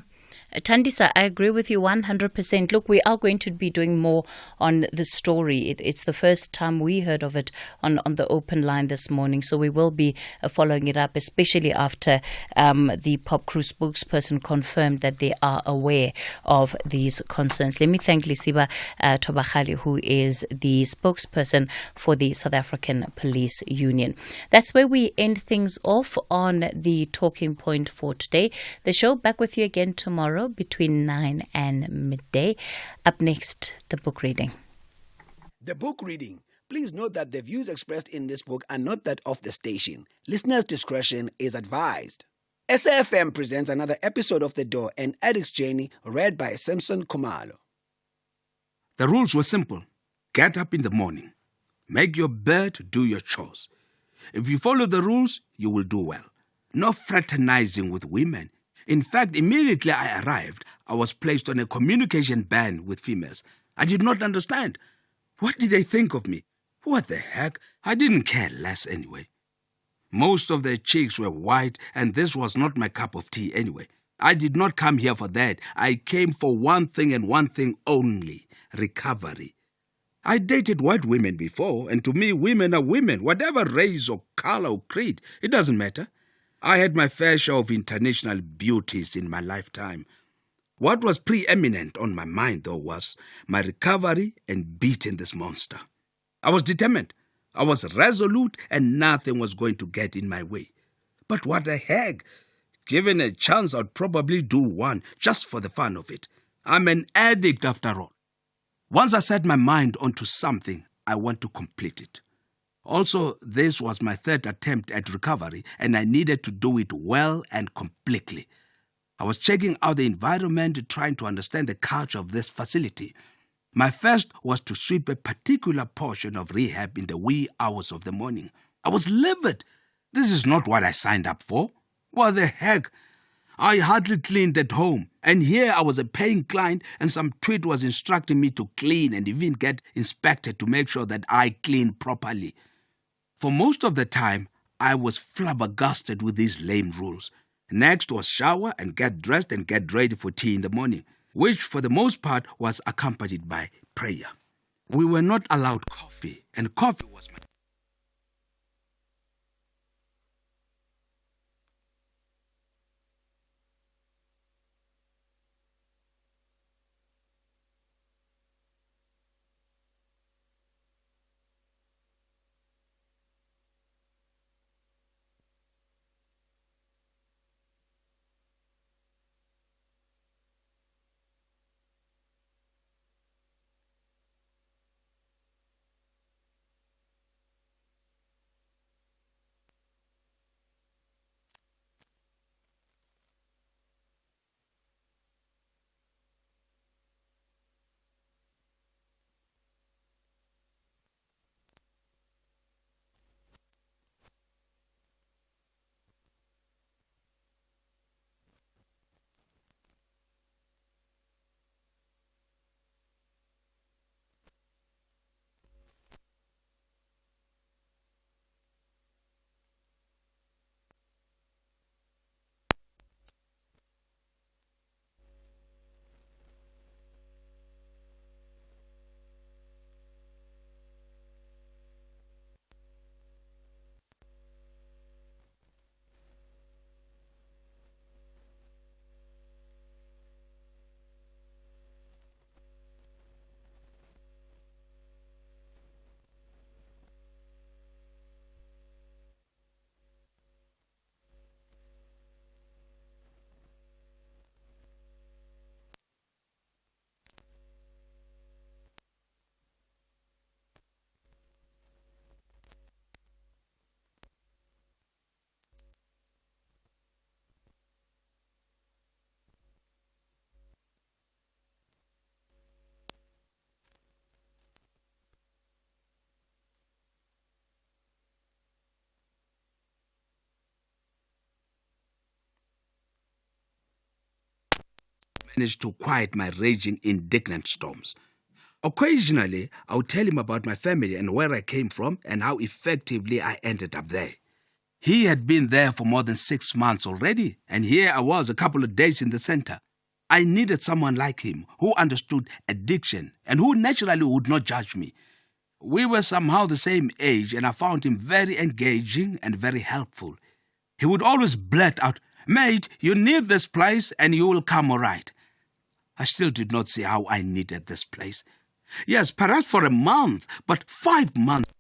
Tandisa, I agree with you 100%. Look, we are going to be doing more on the story. It's the first time we heard of it on the open line this morning, so we will be following it up, especially after the Pop Crew spokesperson confirmed that they are aware of these concerns. Let me thank Lisiba Tobachali, who is the spokesperson for the South African Police Union. That's where we end things off on the talking point for today. The show back with you again tomorrow between 9 and midday. Up next, the book reading. The book reading. Please note that the views expressed in this book are not that of the station. Listeners' discretion is advised. SAFM presents another episode of The Door, an addict's journey, read by Simpson Kumalo. The rules were simple. Get up in the morning. Make your bed, do your chores. If you follow the rules, you will do well. No fraternizing with women. In fact, immediately I arrived, I was placed on a communication ban with females. I did not understand. What did they think of me? What the heck? I didn't care less anyway. Most of their cheeks were white, and this was not my cup of tea anyway. I did not come here for that. I came for one thing and one thing only: recovery. I dated white women before, and to me, women are women, whatever race or color or creed. It doesn't matter. I had my fair share of international beauties in my lifetime. What was preeminent on my mind, though, was my recovery and beating this monster. I was determined. I was resolute, and nothing was going to get in my way. But what the heck? Given a chance, I'd probably do one, just for the fun of it. I'm an addict after all. Once I set my mind onto something, I want to complete it. Also, this was my third attempt at recovery, and I needed to do it well and completely. I was checking out the environment, trying to understand the culture of this facility. My first was to sweep a particular portion of rehab in the wee hours of the morning. I was livid. This is not what I signed up for. What the heck? I hardly cleaned at home, and here I was a paying client, and some tweet was instructing me to clean and even get inspected to make sure that I clean properly. For most of the time, I was flabbergasted with these lame rules. Next was shower and get dressed and get ready for tea in the morning, which for the most part was accompanied by prayer. We were not allowed coffee, and coffee was my managed to quiet my raging, indignant storms. Occasionally, I would tell him about my family and where I came from and how effectively I ended up there. He had been there for more than 6 months already, and here I was a couple of days in the center. I needed someone like him who understood addiction and who naturally would not judge me. We were somehow the same age, and I found him very engaging and very helpful. He would always blurt out, "Mate, you need this place and you will come all right." I still did not see how I needed this place. Yes, perhaps for a month, but 5 months.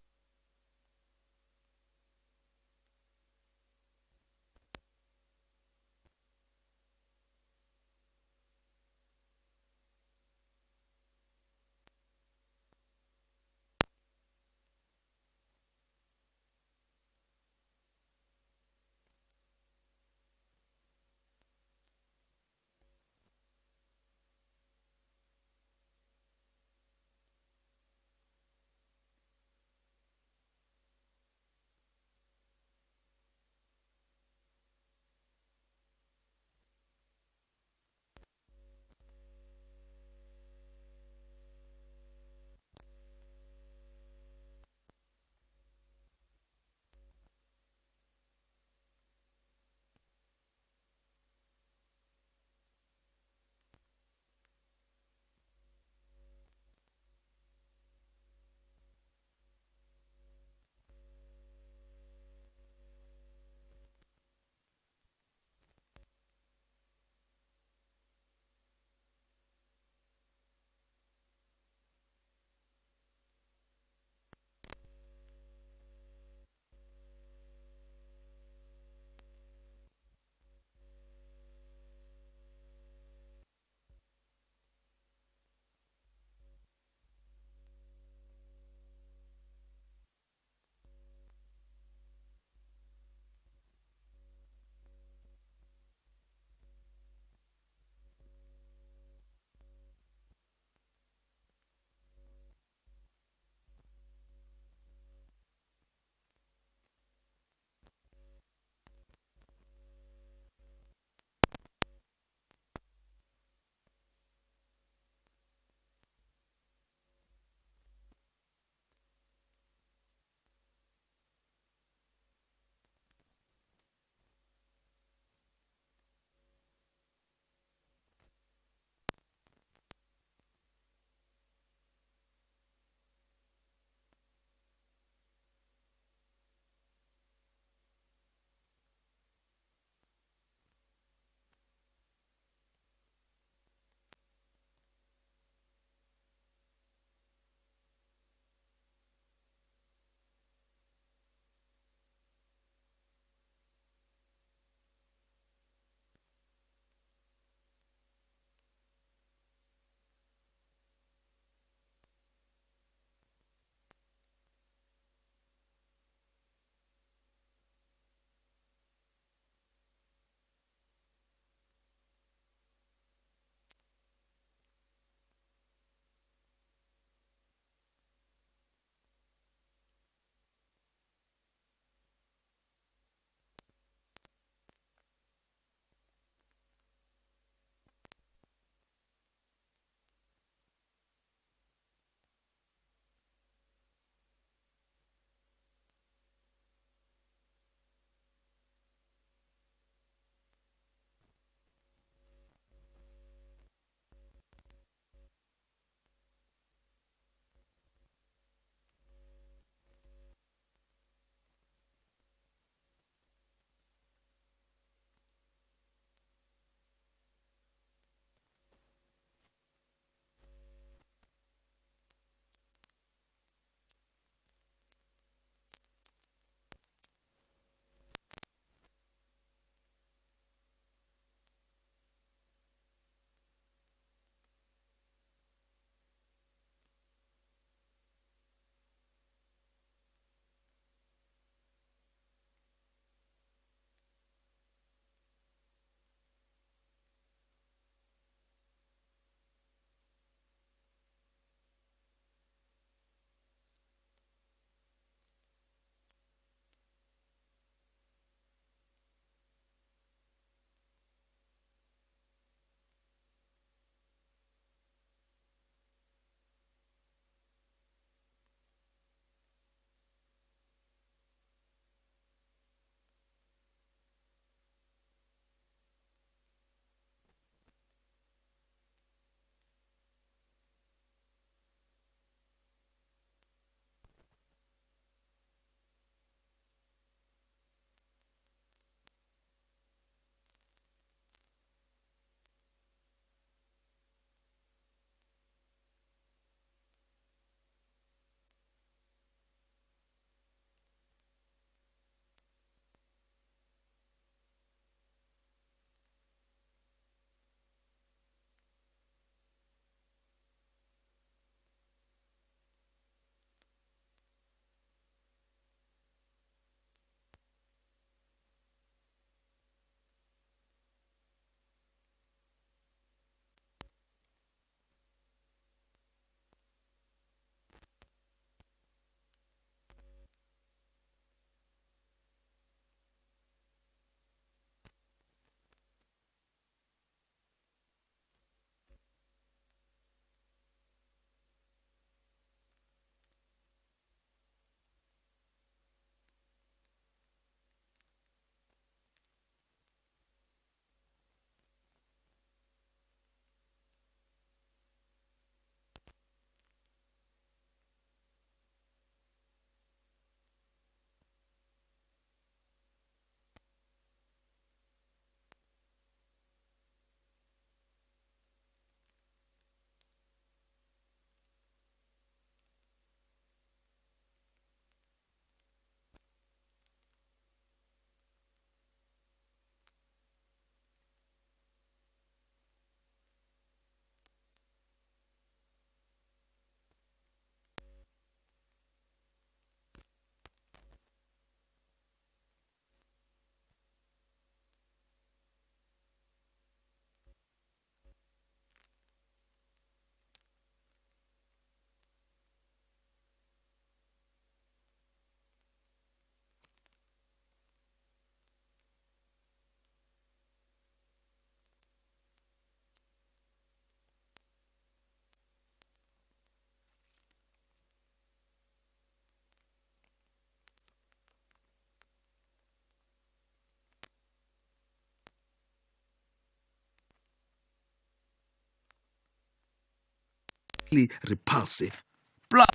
repulsive. Plus,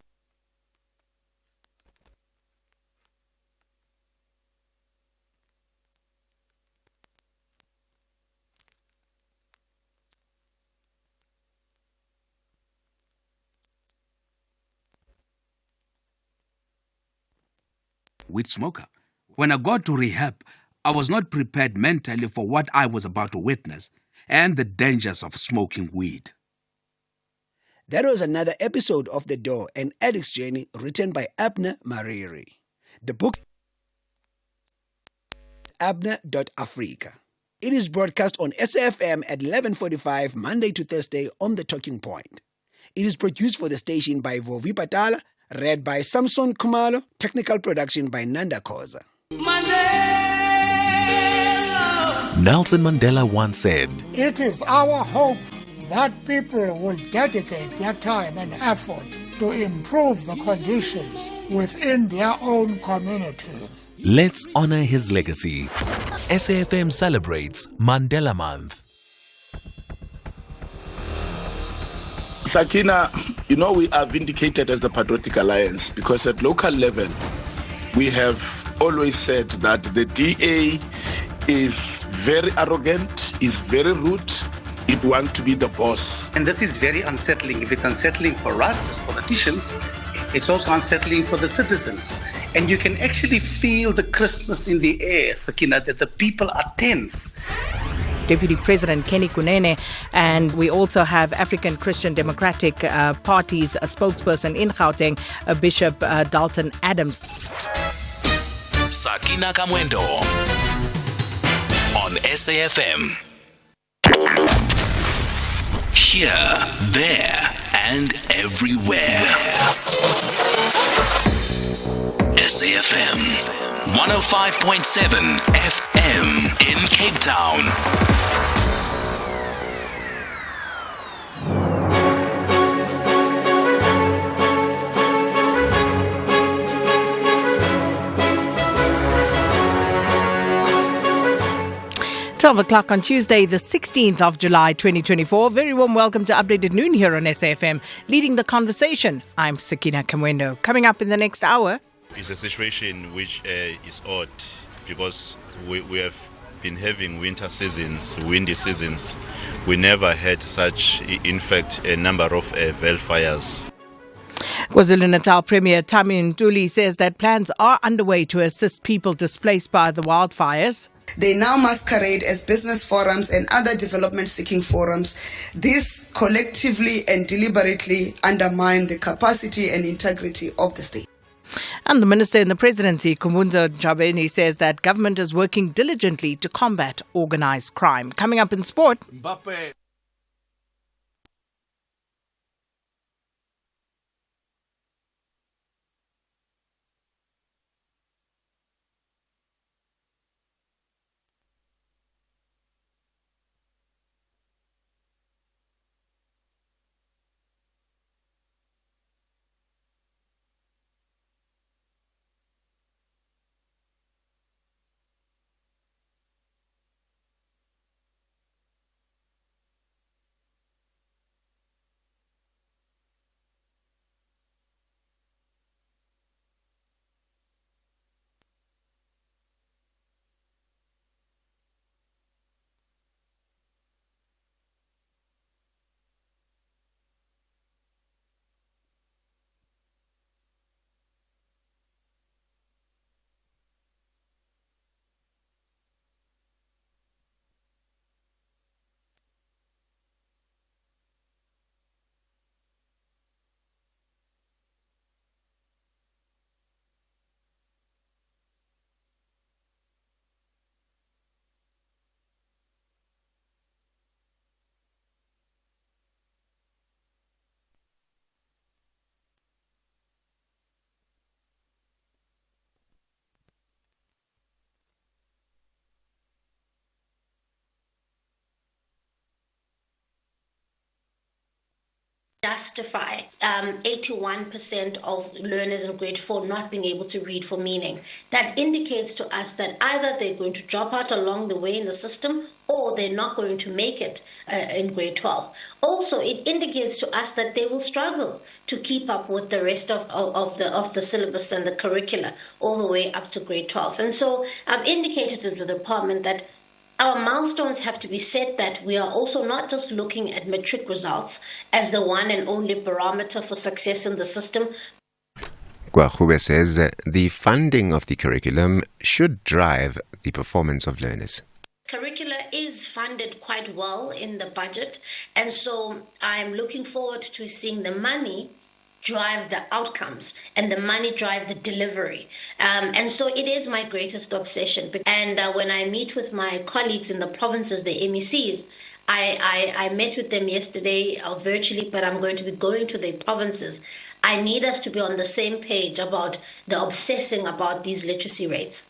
weed smoker. When I got to rehab, I was not prepared mentally for what I was about to witness and the dangers of smoking weed. That was another episode of The Door, an addict's journey, written by Abner Mariri. The book abner.africa. It is broadcast on SAFM at 11:45 Monday to Thursday on The Talking Point. It is produced for the station by Vovi Patala, read by Samson Kumalo, technical production by Nanda Koza. Nelson Mandela once said, "It is our hope that people will dedicate their time and effort to improve the conditions within their own community." let's honor his legacy. SAFM celebrates Mandela Month. Sakina, we are vindicated as the Patriotic Alliance because at local level, we have always said that the DA is very arrogant, is very rude, it wants to be the boss. And this is very unsettling. If it's unsettling for us as politicians, it's also unsettling for the citizens. And you can actually feel the crispness in the air, Sakina, that the people are tense. Deputy President Kenny Kunene, and we also have African Christian Democratic Party's spokesperson in Gauteng, Bishop Dalton Adams. Sakina Kamwendo on SAFM. Here, there, and everywhere. SAFM 105.7 FM in Cape Town. 12 o'clock on Tuesday, the 16th of July, 2024. Very warm welcome to Updated Noon here on SAFM. Leading the conversation, I'm Sakina Kamwendo. Coming up in the next hour. It's a situation which is odd because we have been having winter seasons, windy seasons. We never had such, in fact, a number of wildfires. KwaZulu-Natal Premier Tami Ntuli says that plans are underway to assist people displaced by the wildfires. They now masquerade as business forums and other development-seeking forums. This collectively and deliberately undermine the capacity and integrity of the state. And the Minister in the Presidency, Kumbunza Jabeni, says that government is working diligently to combat organised crime. Coming up in sport. Mbappe. justify 81% of learners in grade 4 not being able to read for meaning. That indicates to us that either they're going to drop out along the way in the system or they're not going to make it in grade 12. Also, it indicates to us that they will struggle to keep up with the rest of the syllabus and the curricula all the way up to grade 12. And so I've indicated to the department that our milestones have to be set, that we are also not just looking at matric results as the one and only barometer for success in the system. Gwahube says the funding of the curriculum should drive the performance of learners. Curricula is funded quite well in the budget, and so I'm looking forward to seeing the money drive the outcomes and the money drive the delivery. And so it is my greatest obsession. And when I meet with my colleagues in the provinces, the MECs, I met with them yesterday virtually, but I'm going to be going to the provinces. I need us to be on the same page about the obsessing about these literacy rates.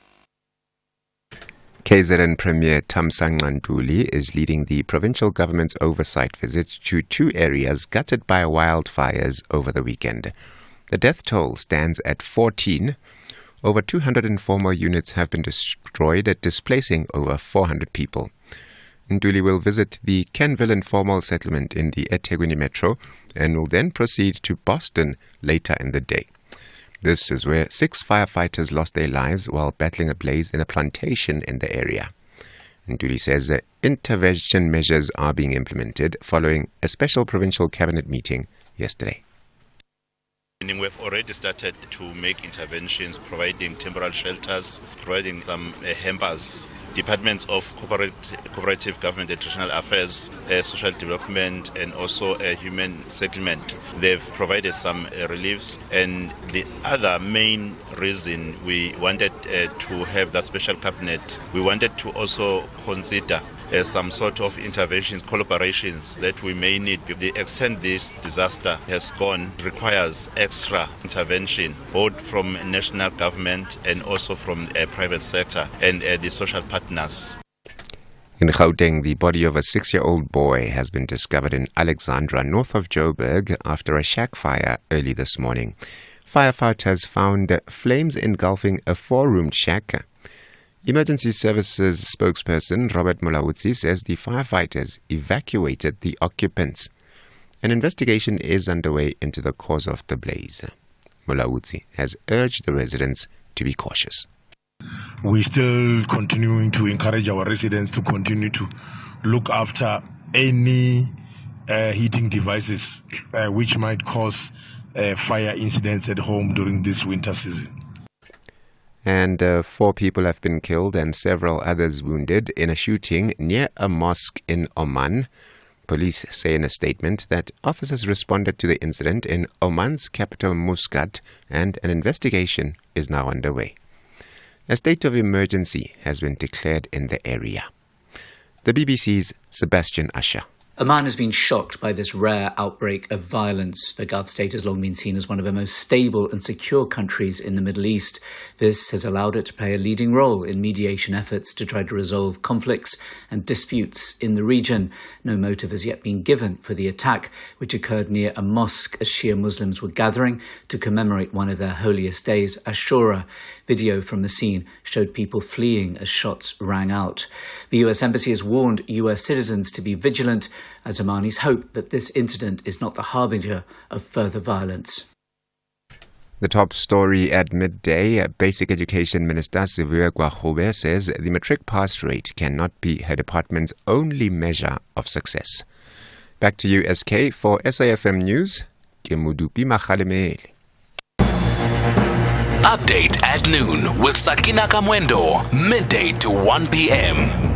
KZN Premier Thamsanqa Ntuli is leading the provincial government's oversight visit to 2 areas gutted by wildfires over the weekend. The death toll stands at 14. Over 204 more units have been destroyed, displacing over 400 people. Ntuli will visit the Kenville informal settlement in the eThekwini Metro and will then proceed to Boston later in the day. This is where 6 firefighters lost their lives while battling a blaze in a plantation in the area. Ntuli says intervention measures are being implemented following a special provincial cabinet meeting yesterday. We've already started to make interventions, providing temporary shelters, providing some hampers. Departments of Cooperative Government and Traditional Affairs, Social Development, and also Human Settlement. They've provided some reliefs. And the other main reason we wanted to have that special cabinet, we wanted to also consider some sort of interventions, collaborations that we may need. The extent this disaster has gone requires extra intervention, both from national government and also from the private sector and the social partners. In Gauteng, the body of a 6-year-old boy has been discovered in Alexandra, north of Joburg, after a shack fire early this morning. Firefighters found flames engulfing a 4-roomed shack. Emergency Services spokesperson Robert Mulaudzi says the firefighters evacuated the occupants. An investigation is underway into the cause of the blaze. Mulaudzi has urged the residents to be cautious. We're still continuing to encourage our residents to continue to look after any heating devices which might cause fire incidents at home during this winter season. And 4 people have been killed and several others wounded in a shooting near a mosque in Oman. Police say in a statement that officers responded to the incident in Oman's capital Muscat and an investigation is now underway. A state of emergency has been declared in the area. The BBC's Sebastian Usher. Oman has been shocked by this rare outbreak of violence. The Gulf state has long been seen as one of the most stable and secure countries in the Middle East. This has allowed it to play a leading role in mediation efforts to try to resolve conflicts and disputes in the region. No motive has yet been given for the attack, which occurred near a mosque as Shia Muslims were gathering to commemorate one of their holiest days, Ashura. Video from the scene showed people fleeing as shots rang out. The US Embassy has warned US citizens to be vigilant as Omanis hope that this incident is not the harbinger of further violence. The top story at midday, Basic Education Minister Siviwe Gwahube says the matric pass rate cannot be her department's only measure of success. Back to you, SK, for SAFM News. Kemudupi Makhalemele. Update at noon with Sakina Kamwendo, midday to 1 p.m.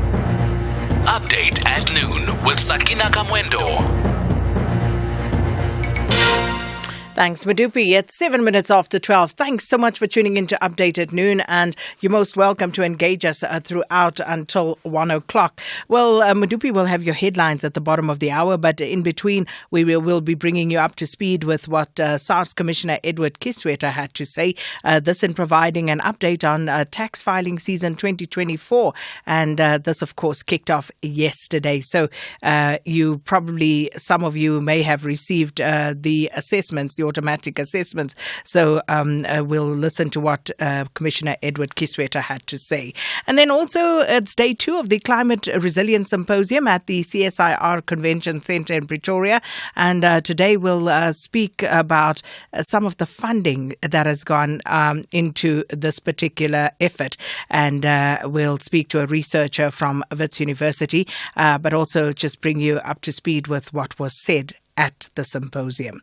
Update at noon with Sakina Kamwendo. Thanks, Madupi. It's 7 minutes after 12. Thanks so much for tuning in to Update at Noon, and you're most welcome to engage us throughout until 1 o'clock. Well, Madupi will have your headlines at the bottom of the hour, but in between, we'll be bringing you up to speed with what SARS Commissioner Edward Kisweta had to say. This in providing an update on tax filing season 2024. And this, of course, kicked off yesterday. So some of you may have received the assessments, the automatic assessments. So we'll listen to what Commissioner Edward Kisweta had to say. And then also it's day 2 of the Climate Resilience Symposium at the CSIR Convention Centre in Pretoria. And today we'll speak about some of the funding that has gone into this particular effort. And we'll speak to a researcher from Wits University, but also just bring you up to speed with what was said at the symposium.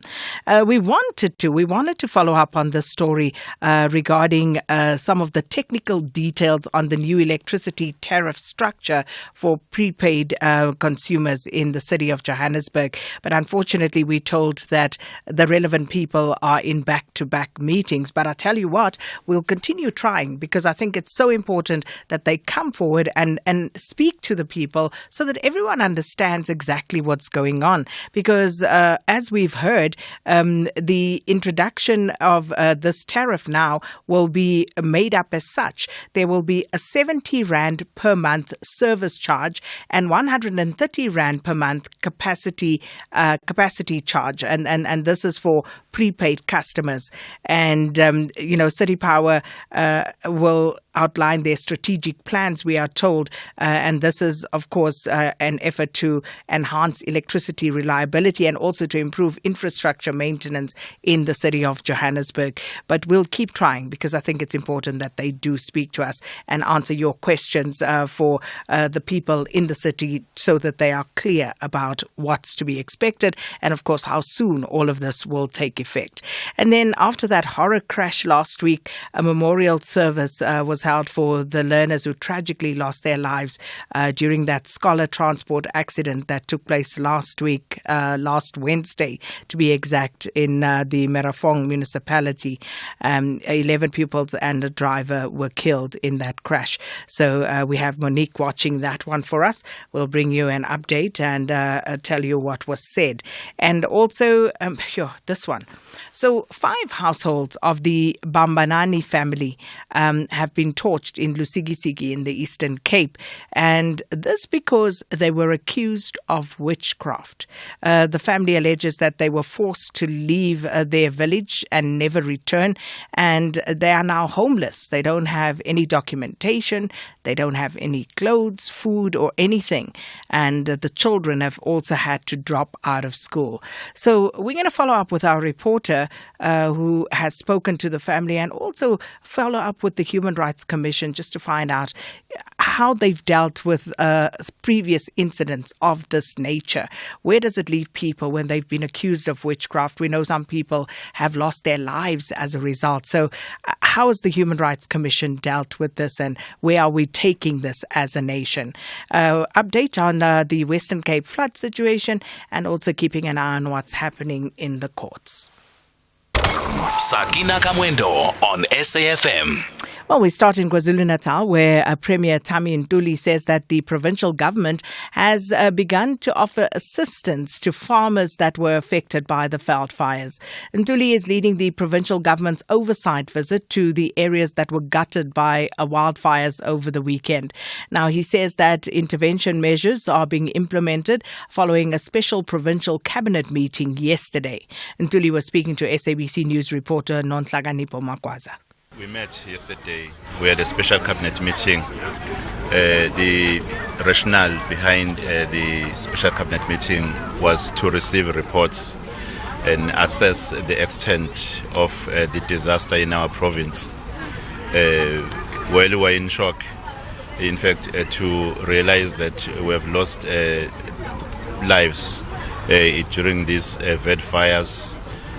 We wanted to follow up on this story regarding some of the technical details on the new electricity tariff structure for prepaid consumers in the city of Johannesburg. But unfortunately, we're told that the relevant people are in back-to-back meetings. But I tell you what, we'll continue trying, because I think it's so important that they come forward and speak to the people so that everyone understands exactly what's going on. Because as we've heard, the introduction of this tariff now will be made up as such. There will be a 70 Rand per month service charge and 130 Rand per month capacity charge. And this is for prepaid customers. And, City Power will outline their strategic plans, we are told. And this is, of course, an effort to enhance electricity reliability and also to improve infrastructure maintenance in the city of Johannesburg. But we'll keep trying, because I think it's important that they do speak to us and answer your questions for the people in the city, so that they are clear about what's to be expected and, of course, how soon all of this will take effect. And then after that horror crash last week, a memorial service was held for the learners who tragically lost their lives during that scholar transport accident that took place last Wednesday, to be exact, in the Merafong municipality. 11 pupils and a driver were killed in that crash. So we have Monique watching that one for us. We'll bring you an update and tell you what was said. And also, this one. So 5 households of the Bambanani family have been torched in Lusigisigi in the Eastern Cape. And this because they were accused of witchcraft. The family alleges that they were forced to leave their village and never return. And they are now homeless. They don't have any documentation. They don't have any clothes, food, or anything. And the children have also had to drop out of school. So we're going to follow up with our reporter who has spoken to the family, and also follow up with the Human Rights Commission just to find out how they've dealt with previous incidents of this nature. Where does it leave people when they've been accused of witchcraft? We know some people have lost their lives as a result. So how has the Human Rights Commission dealt with this, and where are we taking this as a nation? Update on the Western Cape flood situation, and also keeping an eye on what's happening in the courts. Sakina Kamwendo on SAFM. Well, we start in KwaZulu-Natal, where Premier Thami Ntuli says that the provincial government has begun to offer assistance to farmers that were affected by the veld fires. Ntuli is leading the provincial government's oversight visit to the areas that were gutted by wildfires over the weekend. Now, he says that intervention measures are being implemented following a special provincial cabinet meeting yesterday. Ntuli was speaking to SABC News reporter Nonhlaganipo Makwaza. We met yesterday. We had a special cabinet meeting. The rationale behind the special cabinet meeting was to receive reports and assess the extent of the disaster in our province. While we were in shock, in fact, to realize that we have lost lives during these veld fires,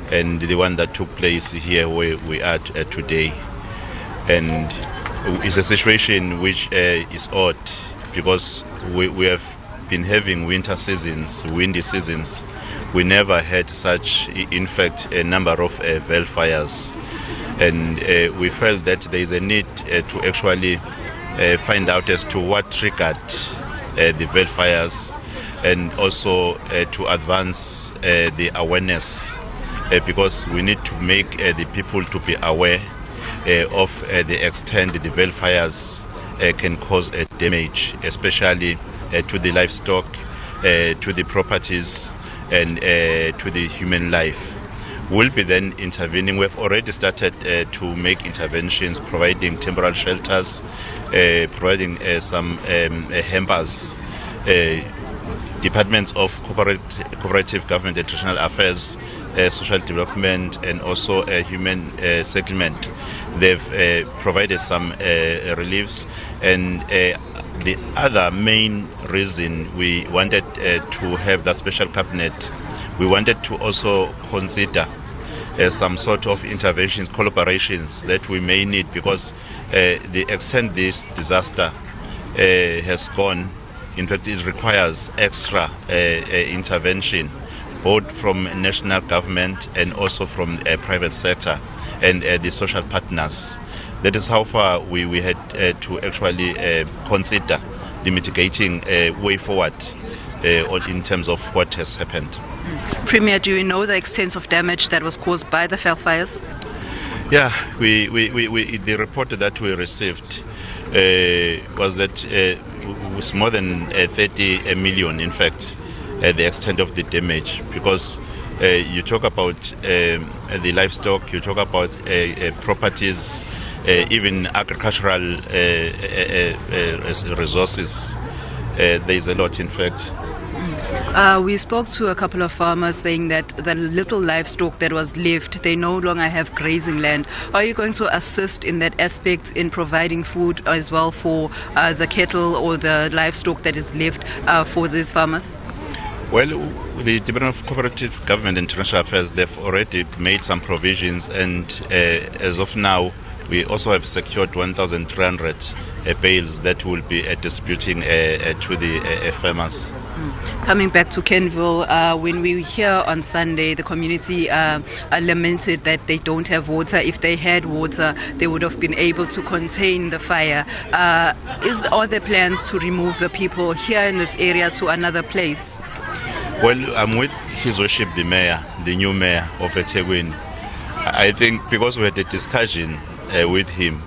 and the one that took place here where we are today. And it's a situation which is odd, because we have been having winter seasons, windy seasons, we never had such, in fact, a number of veld fires. And we felt that there is a need to actually find out as to what triggered the veld fires, and also to advance the awareness, because we need to make the people to be aware of the extent the veld fires can cause damage, especially to the livestock, to the properties, and to the human life. We'll be then intervening. We've already started to make interventions, providing temporary shelters, providing some hampers, departments of cooperative government and traditional affairs, social development, and also human settlement. They've provided some reliefs, and the other main reason we wanted to have that special cabinet, we wanted to also consider some sort of interventions, collaborations that we may need, because the extent this disaster has gone, in fact, it requires extra intervention, both from national government and also from private sector and the social partners. That is how far we had to actually consider the mitigating way forward in terms of what has happened. Premier, do you know the extent of damage that was caused by the veld fires? Yeah, the report that we received was that it was more than 30 million, in fact, the extent of the damage, because you talk about the livestock, you talk about properties, even agricultural resources. There is a lot, in fact. We spoke to a couple of farmers saying that the little livestock that was left, they no longer have grazing land. Are you going to assist in that aspect in providing food as well for the cattle or the livestock that is left for these farmers? Well, the Department of Cooperative Government and International Affairs, they've already made some provisions, and as of now, we also have secured 1,300 bales that will be distributing to the farmers. Coming back to Kenville, when we were here on Sunday, the community lamented that they don't have water. If they had water, they would have been able to contain the fire. Are there plans to remove the people here in this area to another place? Well, I'm with His Worship the Mayor, the new Mayor of eThekwini. I think because we had a discussion with him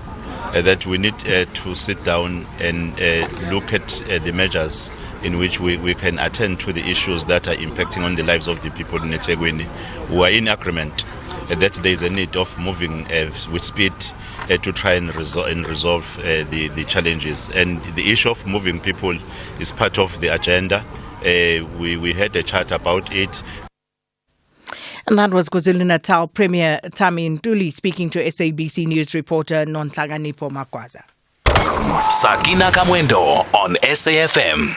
that we need to sit down and look at the measures in which we can attend to the issues that are impacting on the lives of the people in eThekwini. We are in agreement that there is a need of moving with speed to try and resolve the challenges. And the issue of moving people is part of the agenda. We had a chat about it. And that was KwaZulu-Natal Premier Cathy Mohlahlana speaking to SABC News reporter Nonhlakanipho Makwaza. Sakina Kamwendo on SAFM.